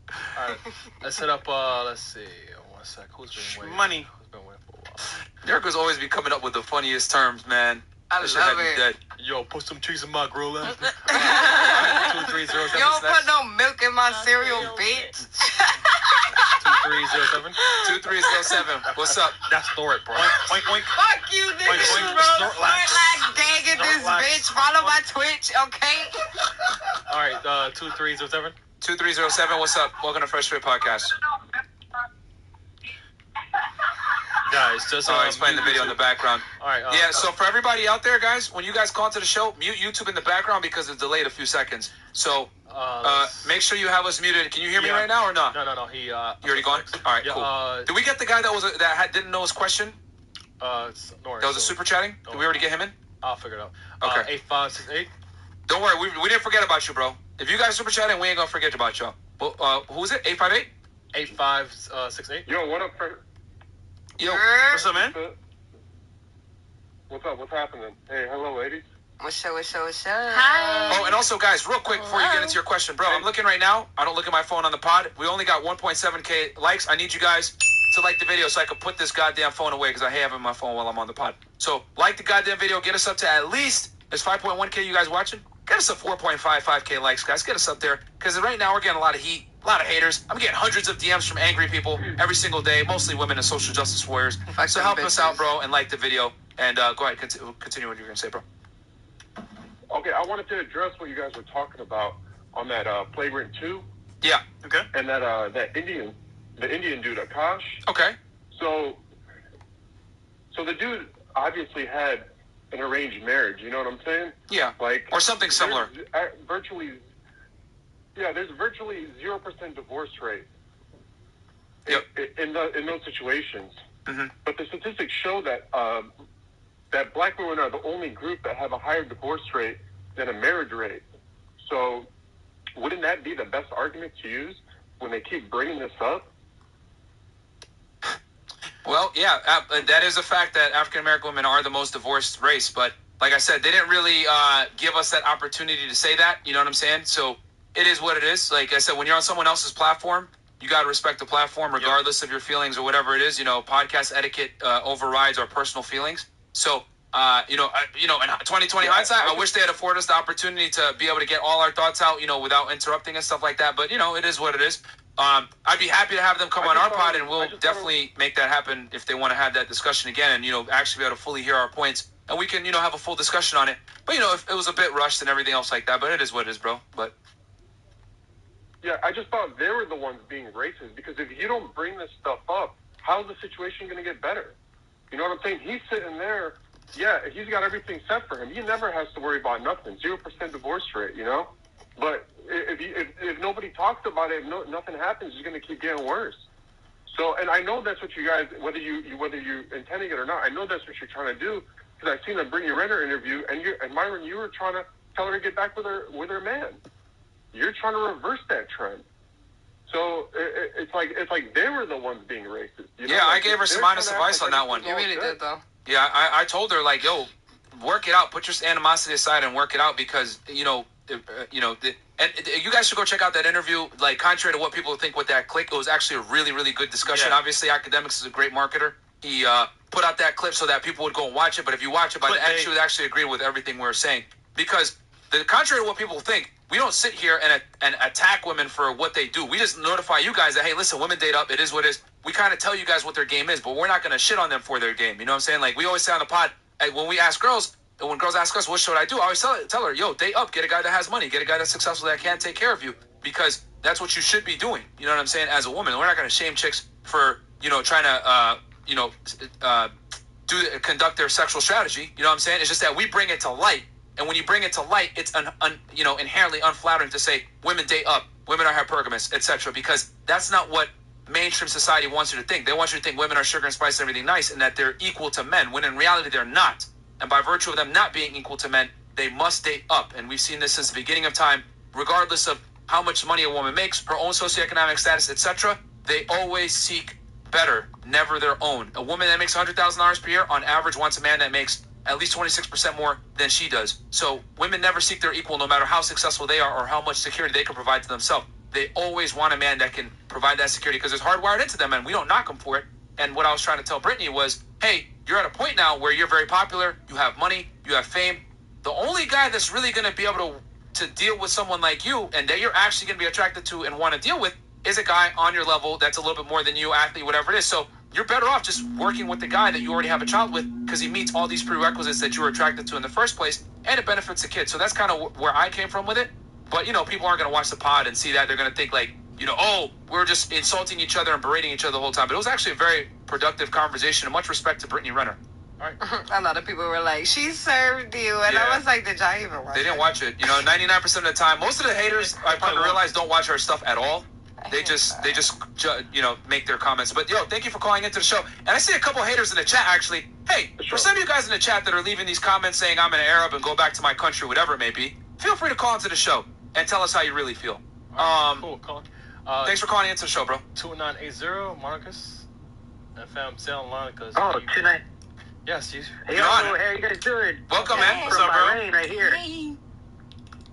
Speaker 15: All right, let's hit up. Let's see. 1 sec. Who's been waiting?
Speaker 12: Money.
Speaker 15: Who's been waiting for a while?
Speaker 9: New Yorkers always be coming up with the funniest terms, man.
Speaker 11: I love it.
Speaker 15: Yo, put some cheese in my grill.
Speaker 11: 2307. You don't put no milk in my cereal, bitch.
Speaker 15: 2307.
Speaker 9: 2307. What's up?
Speaker 15: That's Thor, bro.
Speaker 12: Oink, oink.
Speaker 11: Fuck you, nigga, bro. Snorlax gagging this bitch. Follow my Twitch, okay?
Speaker 15: All right, 2307.
Speaker 9: 2307. What's up? Welcome to Fresh Fit Podcast.
Speaker 15: Guys, just
Speaker 9: he's playing the video in the background.
Speaker 15: All right.
Speaker 9: Yeah. So for everybody out there, guys, when you guys call into the show, mute YouTube in the background because it's delayed a few seconds. So make sure you have us muted. Can you hear me right now or not?
Speaker 15: No.
Speaker 9: You already gone? All right. Cool. Did we get the guy that didn't know his question?
Speaker 15: No worries,
Speaker 9: that was a super chatting. Did we already get him in?
Speaker 15: I'll figure it out.
Speaker 9: Okay.
Speaker 15: 8568.
Speaker 9: Don't worry, we didn't forget about you, bro. If you guys super chatting, we ain't gonna forget about y'all. Who is it? 858?
Speaker 15: 8568.
Speaker 13: Yo, what up,
Speaker 9: Yo,
Speaker 12: what's up, man?
Speaker 13: What's up? What's happening? Hey, hello, ladies.
Speaker 11: What's up?
Speaker 20: Hi.
Speaker 9: Oh, and also, guys, real quick before you get into your question, bro, I'm looking right now. I don't look at my phone on the pod. We only got 1.7K likes. I need you guys to like the video so I can put this goddamn phone away because I have it in my phone while I'm on the pod. So, like the goddamn video. Get us up to at least, there's 5.1K you guys watching. Get us to 4.55K likes, guys. Get us up there because right now we're getting a lot of heat. A lot of haters. I'm getting hundreds of DMs from angry people every single day, mostly women and social justice warriors. So help us out, bro, and like the video. And go ahead, continue what you're going to say, bro.
Speaker 13: Okay, I wanted to address what you guys were talking about on that Flagrant 2.
Speaker 9: Yeah.
Speaker 12: Okay.
Speaker 13: And that Indian dude, Akash.
Speaker 9: Okay.
Speaker 13: So the dude obviously had an arranged marriage. You know what I'm saying?
Speaker 9: Yeah. Or something similar.
Speaker 13: There's virtually 0% divorce rate in those situations.
Speaker 9: Mm-hmm.
Speaker 13: But the statistics show that that black women are the only group that have a higher divorce rate than a marriage rate. So wouldn't that be the best argument to use when they keep bringing this up?
Speaker 9: Well, yeah, that is a fact that African American women are the most divorced race. But like I said, they didn't really give us that opportunity to say that. You know what I'm saying? So it is what it is. Like I said, when you're on someone else's platform, you got to respect the platform regardless of your feelings or whatever it is. You know, podcast etiquette overrides our personal feelings. So, in 2020 hindsight, I wish they had afforded us the opportunity to be able to get all our thoughts out, without interrupting and stuff like that. But, it is what it is. I'd be happy to have them come on our pod, and we'll definitely make that happen if they want to have that discussion again and, actually be able to fully hear our points. And we can, have a full discussion on it. But, if it was a bit rushed and everything else like that. But it is what it is, bro. But
Speaker 21: yeah, I just thought they were the ones being racist, because if you don't bring this stuff up, how's the situation going to get better? You know what I'm saying? He's sitting there, yeah, he's got everything set for him. He never has to worry about nothing. 0% divorce rate, But if nobody talks about it, if nothing happens, it's going to keep getting worse. So, and I know that's what you guys, whether you're intending it or not, I know that's what you're trying to do, because I've seen the Brittany Renner interview, and Myron, you were trying to tell her to get back with her man. You're trying to reverse that trend. So it's like they were the ones being racist.
Speaker 9: Yeah, I gave her some honest advice on that one.
Speaker 11: You really did, though.
Speaker 9: Yeah, I told her, like, yo, work it out. Put your animosity aside and work it out, because, and you guys should go check out that interview. Like, contrary to what people think with that clip, it was actually a really, really good discussion. Yeah. Obviously, Academics is a great marketer. He put out that clip so that people would go and watch it. But if you watch it, by the end, she would actually agree with everything we were saying. Because contrary to what people think, we don't sit here and attack women for what they do. We just notify you guys that, hey, listen, women date up. It is what it is. We kind of tell you guys what their game is, but we're not going to shit on them for their game. You know what I'm saying? Like, we always say on the pod, when we ask girls, and when girls ask us, what should I do? I always tell her, yo, date up. Get a guy that has money. Get a guy that's successful that can take care of you, because that's what you should be doing. You know what I'm saying? As a woman, we're not going to shame chicks for, trying to, conduct their sexual strategy. You know what I'm saying? It's just that we bring it to light. And when you bring it to light, it's inherently unflattering to say women date up, women are hypergamous, etc. Because that's not what mainstream society wants you to think. They want you to think women are sugar and spice and everything nice, and that they're equal to men, when in reality they're not. And by virtue of them not being equal to men, they must date up. And we've seen this since the beginning of time, regardless of how much money a woman makes, her own socioeconomic status, etc. They always seek better, never their own. A woman that makes $100,000 per year on average wants a man that makes at least 26% more than she does. So women never seek their equal, no matter how successful they are or how much security they can provide to themselves. They always want a man that can provide that security, because it's hardwired into them, and we don't knock them for it. And what I was trying to tell Brittany was, hey, you're at a point now where you're very popular, you have money, you have fame. The only guy that's really going to be able to deal with someone like you, and that you're actually going to be attracted to and want to deal with, is a guy on your level that's a little bit more than you, athlete, whatever it is. So you're better off just working with the guy that you already have a child with, because he meets all these prerequisites that you were attracted to in the first place, and it benefits the kid. So that's kind of where I came from with it. But, people aren't going to watch the pod and see that. They're going to think like, oh, we're just insulting each other and berating each other the whole time. But it was actually a very productive conversation, and much respect to Brittany Renner.
Speaker 11: All right. A lot of people were like, she served you. And I was like, did y'all even watch it?
Speaker 9: They didn't watch it. 99% of the time, most of the haters, I probably realize, don't watch our stuff at all. They just make their comments. But thank you for calling into the show. And I see a couple haters in the chat, actually. Hey, for some of you guys in the chat that are leaving these comments saying I'm an Arab and go back to my country, whatever it may be, feel free to call into the show and tell us how you really feel.
Speaker 15: Cool, Colin.
Speaker 9: Thanks for calling into the show, bro.
Speaker 15: 2980 Marcus FM Sal Monicas.
Speaker 22: Oh, 29.
Speaker 15: Yes, you.
Speaker 22: Hey, how you guys doing?
Speaker 9: Welcome, man.
Speaker 22: From
Speaker 9: What's up, bro?
Speaker 22: Bahrain, right here. Hey.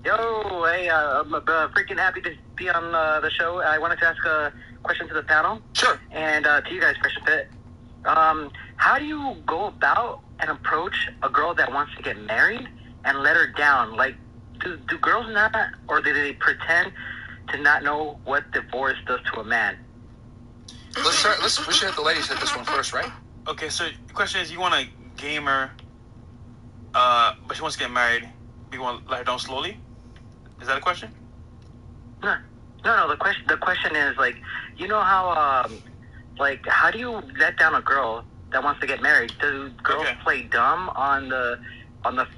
Speaker 22: Yo, hey, I'm freaking happy to be on the show. I wanted to ask a question to the panel.
Speaker 9: Sure.
Speaker 22: And to you guys, first a bit. How do you go about and approach a girl that wants to get married and let her down? Like, do girls not, or do they pretend to not know what divorce does to a man?
Speaker 9: We should have the ladies hit this one first, right?
Speaker 12: Okay, so the question is, you want a gamer, but she wants to get married. You want to let her down slowly? Is that a question?
Speaker 22: No. The question is, like, how how do you let down a girl that wants to get married? Do girls play dumb on the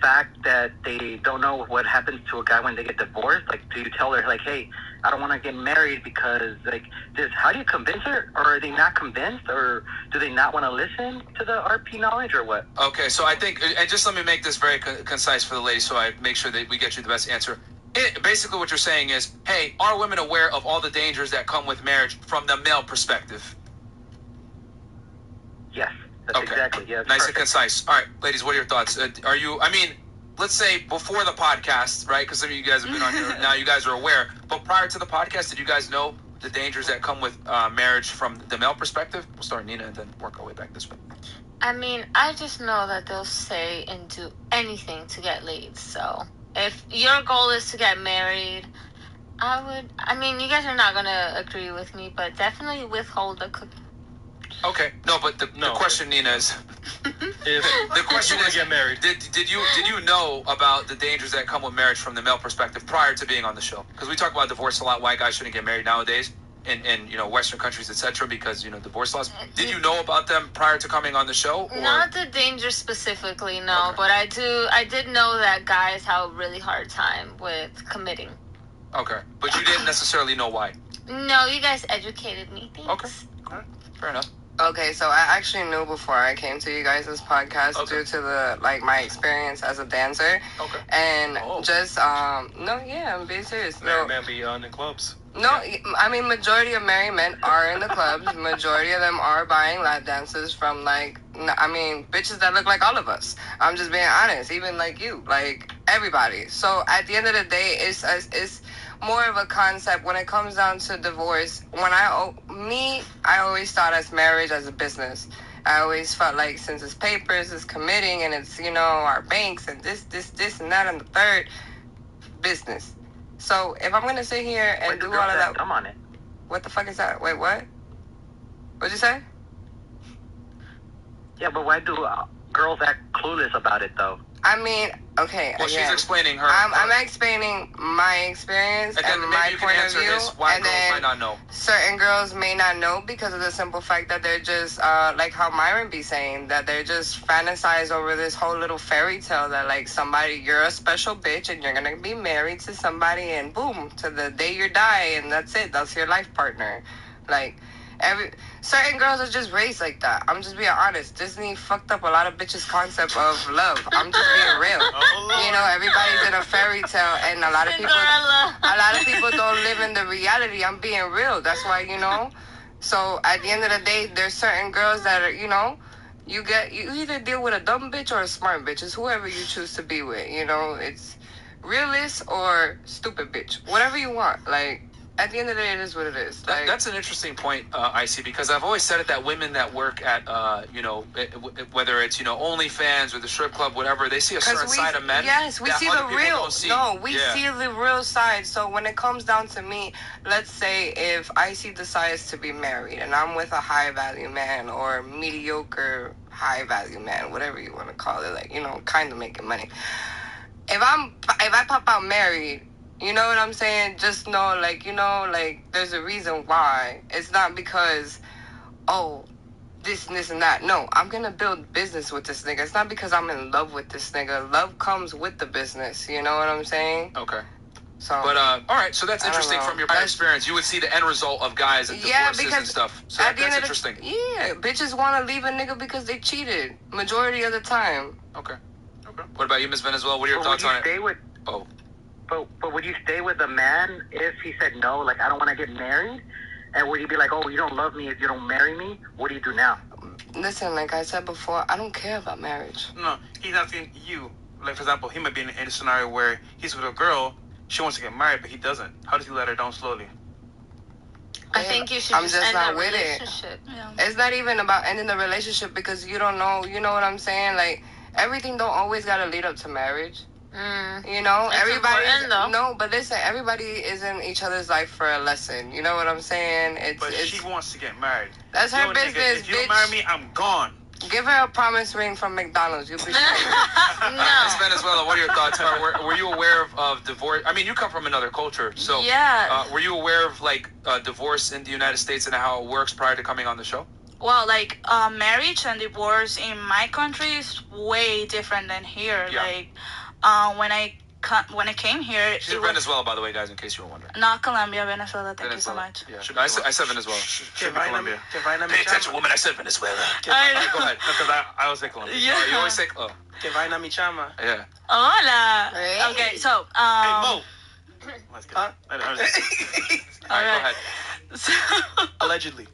Speaker 22: fact that they don't know what happens to a guy when they get divorced? Like, do you tell her, like, hey, I don't want to get married because, like, this? How do you convince her? Or are they not convinced? Or do they not want to listen to the RP knowledge, or what?
Speaker 9: Okay, so I think, and just let me make this very concise for the ladies so I make sure that we get you the best answer. Basically what you're saying is, hey, are women aware of all the dangers that come with marriage from the male perspective?
Speaker 22: Yes. That's exactly, yeah.
Speaker 9: Nice
Speaker 22: perfect.
Speaker 9: and concise. All right, ladies, what are your thoughts? Are you, I mean, let's say before the podcast, right? Because some of you guys have been on here. Now you guys are aware. But prior to the podcast, did you guys know the dangers that come with marriage from the male perspective? We'll start Nina and then work our way back this way.
Speaker 20: I mean, I just know that they'll say and do anything to get laid. So if your goal is to get married, I mean, you guys are not going to agree with me, but definitely withhold the cookie.
Speaker 9: Okay, no, but the question, Nina, is the question is,
Speaker 15: get married.
Speaker 9: Did you know about the dangers that come with marriage from the male perspective prior to being on the show? Because we talk about divorce a lot, why guys shouldn't get married nowadays in Western countries, etc. Because divorce laws. Did you know about them prior to coming on the show? Or?
Speaker 20: Not the danger specifically, no, but I did know that guys have a really hard time with committing.
Speaker 9: Okay, but you didn't necessarily know why.
Speaker 20: No, you guys educated me. Thanks.
Speaker 9: Okay, all right, fair enough.
Speaker 11: Okay, so I actually knew before I came to you guys' podcast due to my experience as a dancer.
Speaker 9: Okay.
Speaker 11: And just I'm being serious.
Speaker 15: Married men be in the clubs.
Speaker 11: No, I mean majority of married men are in the clubs. Majority of them are buying lap dances from bitches that look like all of us. I'm just being honest, even like you, like everybody. So at the end of the day, it's more of a concept when it comes down to divorce. I always thought as marriage as a business. I always felt like since it's papers, it's committing, and it's our banks and this and that and the third business. So if I'm gonna sit here and do all of that,
Speaker 22: I'm on it.
Speaker 11: What the fuck is that? Wait, what? What'd you say?
Speaker 22: Yeah, but why do girls act clueless about it though?
Speaker 11: I mean, okay.
Speaker 9: Well,
Speaker 11: again,
Speaker 9: she's explaining her.
Speaker 11: I'm explaining my experience and my point of view.
Speaker 9: Why
Speaker 11: and
Speaker 9: girls
Speaker 11: then
Speaker 9: might not know.
Speaker 11: certain girls may not know because of the simple fact that they're just like how Myron be saying, that they're just fantasize over this whole little fairy tale that you're a special bitch and you're gonna be married to somebody and boom, to the day you die, and that's it. That's your life partner. Certain girls are just raised like that. I'm just being honest. Disney fucked up a lot of bitches' concept of love. I'm just being real. Everybody's in a fairy tale, and a lot of people don't live in the reality. I'm being real. That's why So at the end of the day, there's certain girls that are you either deal with a dumb bitch or a smart bitch. It's whoever you choose to be with. It's realist or stupid bitch. Whatever you want. At the end of the day, it is what it is.
Speaker 9: That's an interesting point, IC, because I've always said it that women that work at, whether it's, OnlyFans or the strip club, whatever, they see a certain side of men.
Speaker 11: Yes, we see the real.
Speaker 9: See
Speaker 11: the real side. So when it comes down to me, let's say if IC decides to be married and I'm with a high value man or mediocre high value man, whatever you want to call it, kind of making money. If I pop out married, you know what I'm saying? Just know, there's a reason why. It's not because, this and that. No, I'm going to build business with this nigga. It's not because I'm in love with this nigga. Love comes with the business. You know what I'm saying?
Speaker 9: Okay.
Speaker 11: So,
Speaker 9: but, all right, so that's interesting from your experience. You would see the end result of guys and divorces and stuff. So that's interesting.
Speaker 11: Bitches want to leave a nigga because they cheated. Majority of the time.
Speaker 9: Okay. What about you, Ms. Venezuela? What are your thoughts on it?
Speaker 22: But would you stay with a man if he said no, I don't want to get married? And would you be like, you don't love me if you don't marry me? What do you do now?
Speaker 11: Listen, like I said before, I don't care about marriage.
Speaker 12: No, he's asking you. Like, for example, he might be in a scenario where he's with a girl, she wants to get married, but he doesn't. How does he let her down slowly?
Speaker 20: I think you should just end the relationship.
Speaker 11: Yeah. It's not even about ending the relationship because you don't know, you know what I'm saying? Everything don't always got to lead up to marriage. Everybody. No, but listen, everybody is in each other's life for a lesson. You know what I'm saying?
Speaker 12: She wants to get married.
Speaker 11: That's her business,
Speaker 12: nigga, if you don't marry me, I'm gone.
Speaker 11: Give her a promise ring from McDonald's. You'll be
Speaker 9: Ms. Venezuela, what are your thoughts? Were you aware of divorce? I mean, you come from another culture, so were you aware of divorce in the United States and how it works prior to coming on the show?
Speaker 10: Well, marriage and divorce in my country is way different than here.
Speaker 9: Yeah.
Speaker 10: When I came here,
Speaker 9: she's in Venezuela, by the way, guys, in case you were wondering.
Speaker 10: Not Colombia, Venezuela. Thank you so much.
Speaker 9: Yeah, I said Venezuela. Colombia. Pay attention, woman. I said Venezuela. Go ahead.
Speaker 12: Because I always say Colombia.
Speaker 9: Yeah. You always say,
Speaker 4: Que vaina mi chama.
Speaker 9: Yeah.
Speaker 10: Hola. Hey. Okay, so
Speaker 12: hey, Mo. Let's go.
Speaker 10: All right.
Speaker 9: Go ahead.
Speaker 10: So,
Speaker 4: allegedly.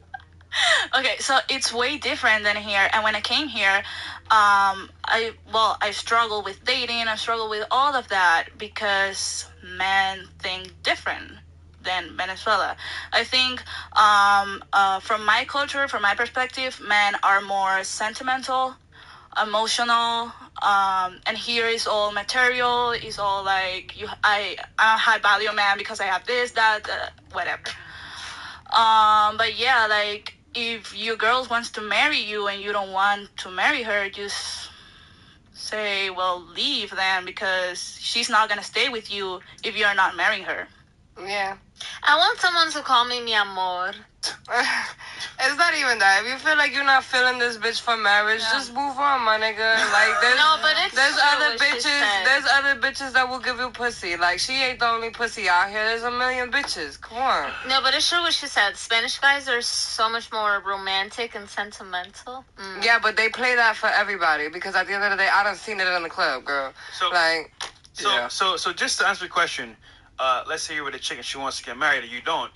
Speaker 10: Okay, so it's way different than here. And when I came here, I struggle with dating. I struggle with all of that because men think different than Venezuela. I think from my culture, from my perspective, men are more sentimental, emotional, and here is all material. Is all like I'm a high value man because I have this, that, whatever. But yeah, like if your girl wants to marry you and you don't want to marry her, just say, well, leave then because she's not gonna stay with you if you're not marrying her.
Speaker 11: Yeah.
Speaker 20: I want someone to call me mi amor.
Speaker 11: It's not even that. If you feel like you're not feeling this bitch for marriage, just move on, my nigga. Like there's other bitches. There's other bitches that will give you pussy. Like she ain't the only pussy out here. There's a million bitches. Come on.
Speaker 20: No, but it's true what she said. Spanish guys are so much more romantic and sentimental.
Speaker 11: Yeah, but they play that for everybody because at the end of the day, I done seen it in the club, girl.
Speaker 12: So just to answer the question, let's say you're with a chick and she wants to get married and you don't.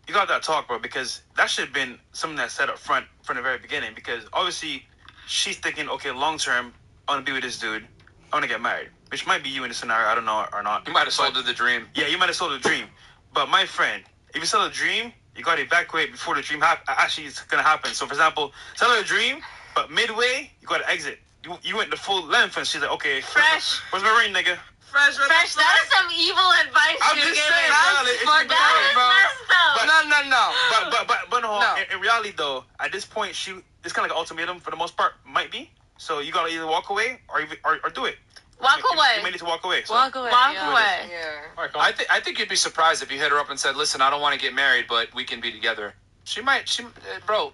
Speaker 12: You got that talk, bro, because that should have been something that's set up front from the very beginning. Because obviously, she's thinking, okay, long term, I want to be with this dude. I want to get married. Which might be you in the scenario, I don't know, or not.
Speaker 9: You might have sold her the dream.
Speaker 12: Yeah, you might have sold the dream. But my friend, if you sell a dream, you got to evacuate before the dream actually is going to happen. So, for example, sell her a dream, but midway, you got to exit. You went the full length, and she's like, okay, where's my ring, nigga?
Speaker 20: Fresh, that is some evil advice
Speaker 12: I'm
Speaker 20: you're
Speaker 12: just
Speaker 20: giving.
Speaker 12: saying, But no. In reality, though, at this point, it's kind of like an ultimatum for the most part, might be. So you gotta either walk away or do it.
Speaker 20: Walk away.
Speaker 12: You may need to walk away. So.
Speaker 20: Walk away.
Speaker 11: Yeah.
Speaker 9: I think you'd be surprised if you hit her up and said, "Listen, I don't want to get married, but we can be together." Bro,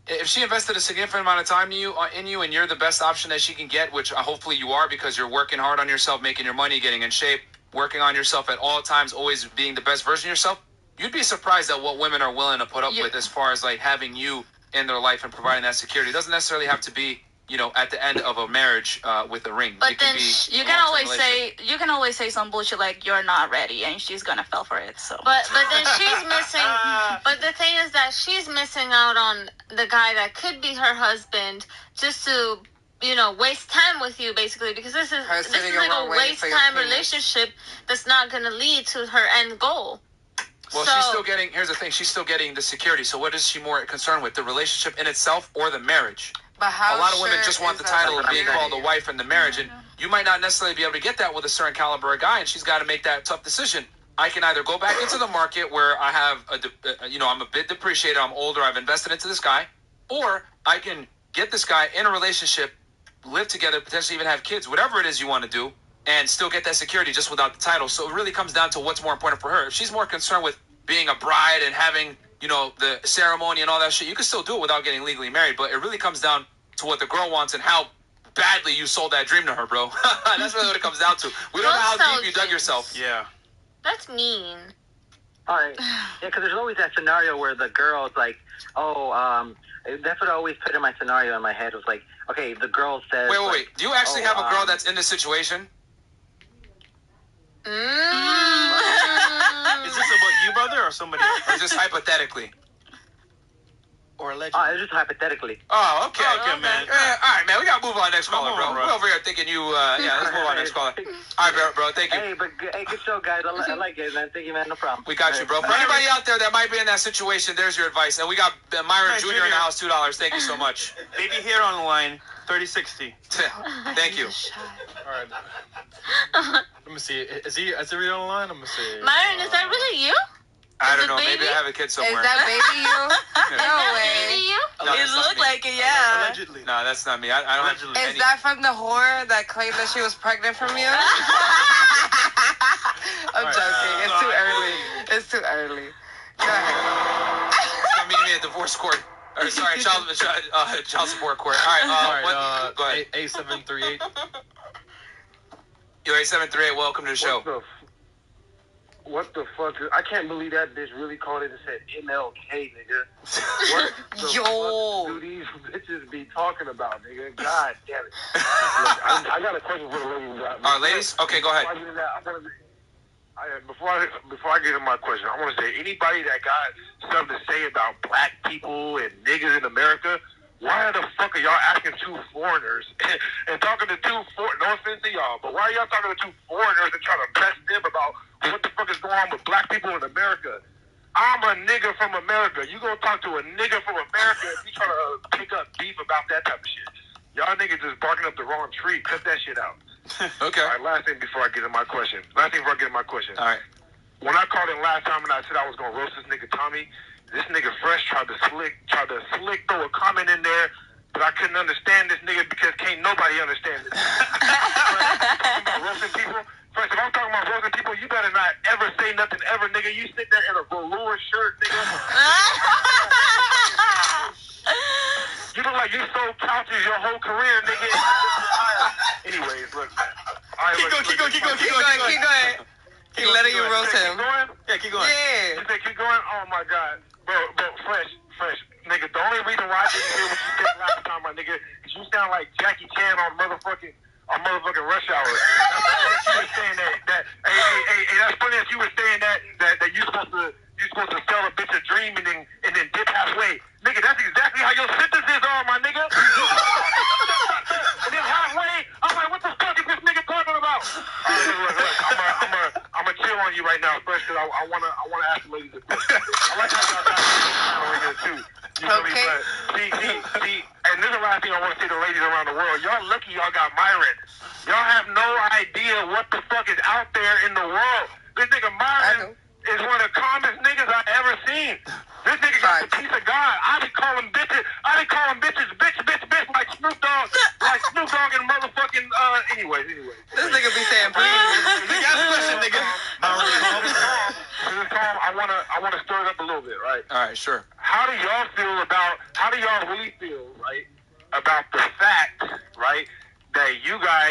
Speaker 9: if she invested a significant amount of time in you, and you're the best option that she can get, which hopefully you are because you're working hard on yourself, making your money, getting in shape, working on yourself at all times, always being the best version of yourself, you'd be surprised at what women are willing to put up with as far as like having you in their life and providing that security. It doesn't necessarily have to be, at the end of a marriage with a ring.
Speaker 10: But then you can always say some bullshit like you're not ready and she's gonna fall for it. So.
Speaker 20: But then she's missing. But the thing is that she's missing out on the guy that could be her husband just to waste time with you basically because this is like a waste time relationship that's not gonna lead to her end goal.
Speaker 9: Well, she's still getting. Here's the thing: she's still getting the security. So, what is she more concerned with, the relationship in itself or the marriage?
Speaker 11: But
Speaker 9: a lot of women just want the title of being called the wife in the marriage, and you might not necessarily be able to get that with a certain caliber of guy, and she's got to make that tough decision. I can either go back into the market where I have I'm a bit depreciated, I'm older, I've invested into this guy, or I can get this guy in a relationship, live together, potentially even have kids, whatever it is you want to do, and still get that security just without the title. So it really comes down to what's more important for her. If she's more concerned with being a bride and having, the ceremony and all that shit, you can still do it without getting legally married. But it really comes down to what the girl wants and how badly you sold that dream to her, bro. That's really what it comes down to. We don't know how deep you dug yourself.
Speaker 12: Yeah.
Speaker 20: That's mean.
Speaker 22: All right. Yeah, because there's always that scenario where the girl's like, that's what I always put in my scenario in my head. Was like, okay, the girl says...
Speaker 9: Wait. Do you actually have a girl that's in this situation?
Speaker 12: Is this about you, brother, or somebody else?
Speaker 9: Or just hypothetically?
Speaker 12: Or allegedly?
Speaker 22: It's just hypothetically.
Speaker 9: Oh, okay.
Speaker 12: Man.
Speaker 9: All right, man. We gotta move on next caller, bro. We're over here thinking you. Let's move on next caller. All right, bro. Thank you.
Speaker 22: Hey, good show, guys. I like it, man. Thank you, man. No problem.
Speaker 9: We got you, bro. For anybody out there that might be in that situation, there's your advice. And we got Myron Jr. in the house, $2. Thank you so much.
Speaker 12: Baby here on the line, 3060.
Speaker 9: Thank you.
Speaker 15: All right. Let me see. Is he really on the line? Let me see.
Speaker 20: Myron, is that really you?
Speaker 9: I don't know. Maybe I have a kid somewhere.
Speaker 11: Is that baby you?
Speaker 20: No way. Baby you?
Speaker 9: No,
Speaker 10: it looked like it, yeah.
Speaker 12: Allegedly.
Speaker 9: No, that's not me. I don't have
Speaker 11: Is that from the whore that claimed that she was pregnant from you? I'm joking. It's too early. It's too early. Go ahead.
Speaker 9: It's meeting me at divorce court. Or, sorry, child support court. All right, go ahead.
Speaker 15: 8738.
Speaker 9: Yo, 8738, welcome to the show.
Speaker 21: What the fuck? I can't believe that bitch really called it and said MLK, nigga. What the fuck do these bitches be talking about, nigga? God damn it. Look, I got a question for the ladies.
Speaker 9: Ladies? Okay, go ahead.
Speaker 4: Before I get into my question, I want to say anybody that got something to say about black people and niggas in America, why the fuck are y'all asking two foreigners and talking to no offense to y'all, but why are y'all talking to two foreigners and trying to press them about what the fuck is going on with black people in America? I'm a nigga from America. You gonna talk to a nigga from America if you trying to pick up beef about that type of shit. Y'all niggas just barking up the wrong tree. Cut that shit out.
Speaker 9: Okay.
Speaker 4: All right, last thing before I get into my question. All right. When I called in last time and I said I was gonna roast this nigga Tommy, this nigga Fresh tried to slick throw a comment in there, but I couldn't understand this nigga because can't nobody understand this. Talking about roasting people. Fresh, if I'm talking about roasting people, you better not ever say nothing ever, nigga. You sit there in a velour shirt, nigga. You look like you sold couches your whole career, nigga. Anyways, look, man. Right,
Speaker 11: Keep going. Keep letting you roast him.
Speaker 4: Keep going? Yeah, keep going.
Speaker 11: Yeah.
Speaker 4: You say keep going? Oh, my God. Bro, Fresh. Nigga, the only reason why I didn't hear what you said last time, my nigga, is you sound like Jackie Chan on motherfucking Rush Hour. That's funny that you were saying that. Hey, that's funny that you were saying that you supposed to sell a bitch a dream and then dip halfway. Nigga, that's exactly how your sentences are, my nigga. And then halfway, I'm like, what the fuck is this nigga talking about? Look, I'm gonna chill on you right now, Fresh, because I wanna ask the ladies a question. I like how y'all got on here too. You feel me? But see, and this is the last thing I want to say to ladies around the world. Y'all lucky y'all got Myron. Y'all have no idea what the fuck is out there in the world. This nigga Myron is one of the calmest niggas I ever seen. This nigga got the peace of God. I be calling bitches bitch like Snoop Dogg and motherfucking anyways.
Speaker 11: This nigga be saying please.
Speaker 4: You got a question, nigga. I wanna stir it up a little bit, right?
Speaker 9: All right, sure.
Speaker 4: How do y'all really feel, right, about the fact, right, that you guys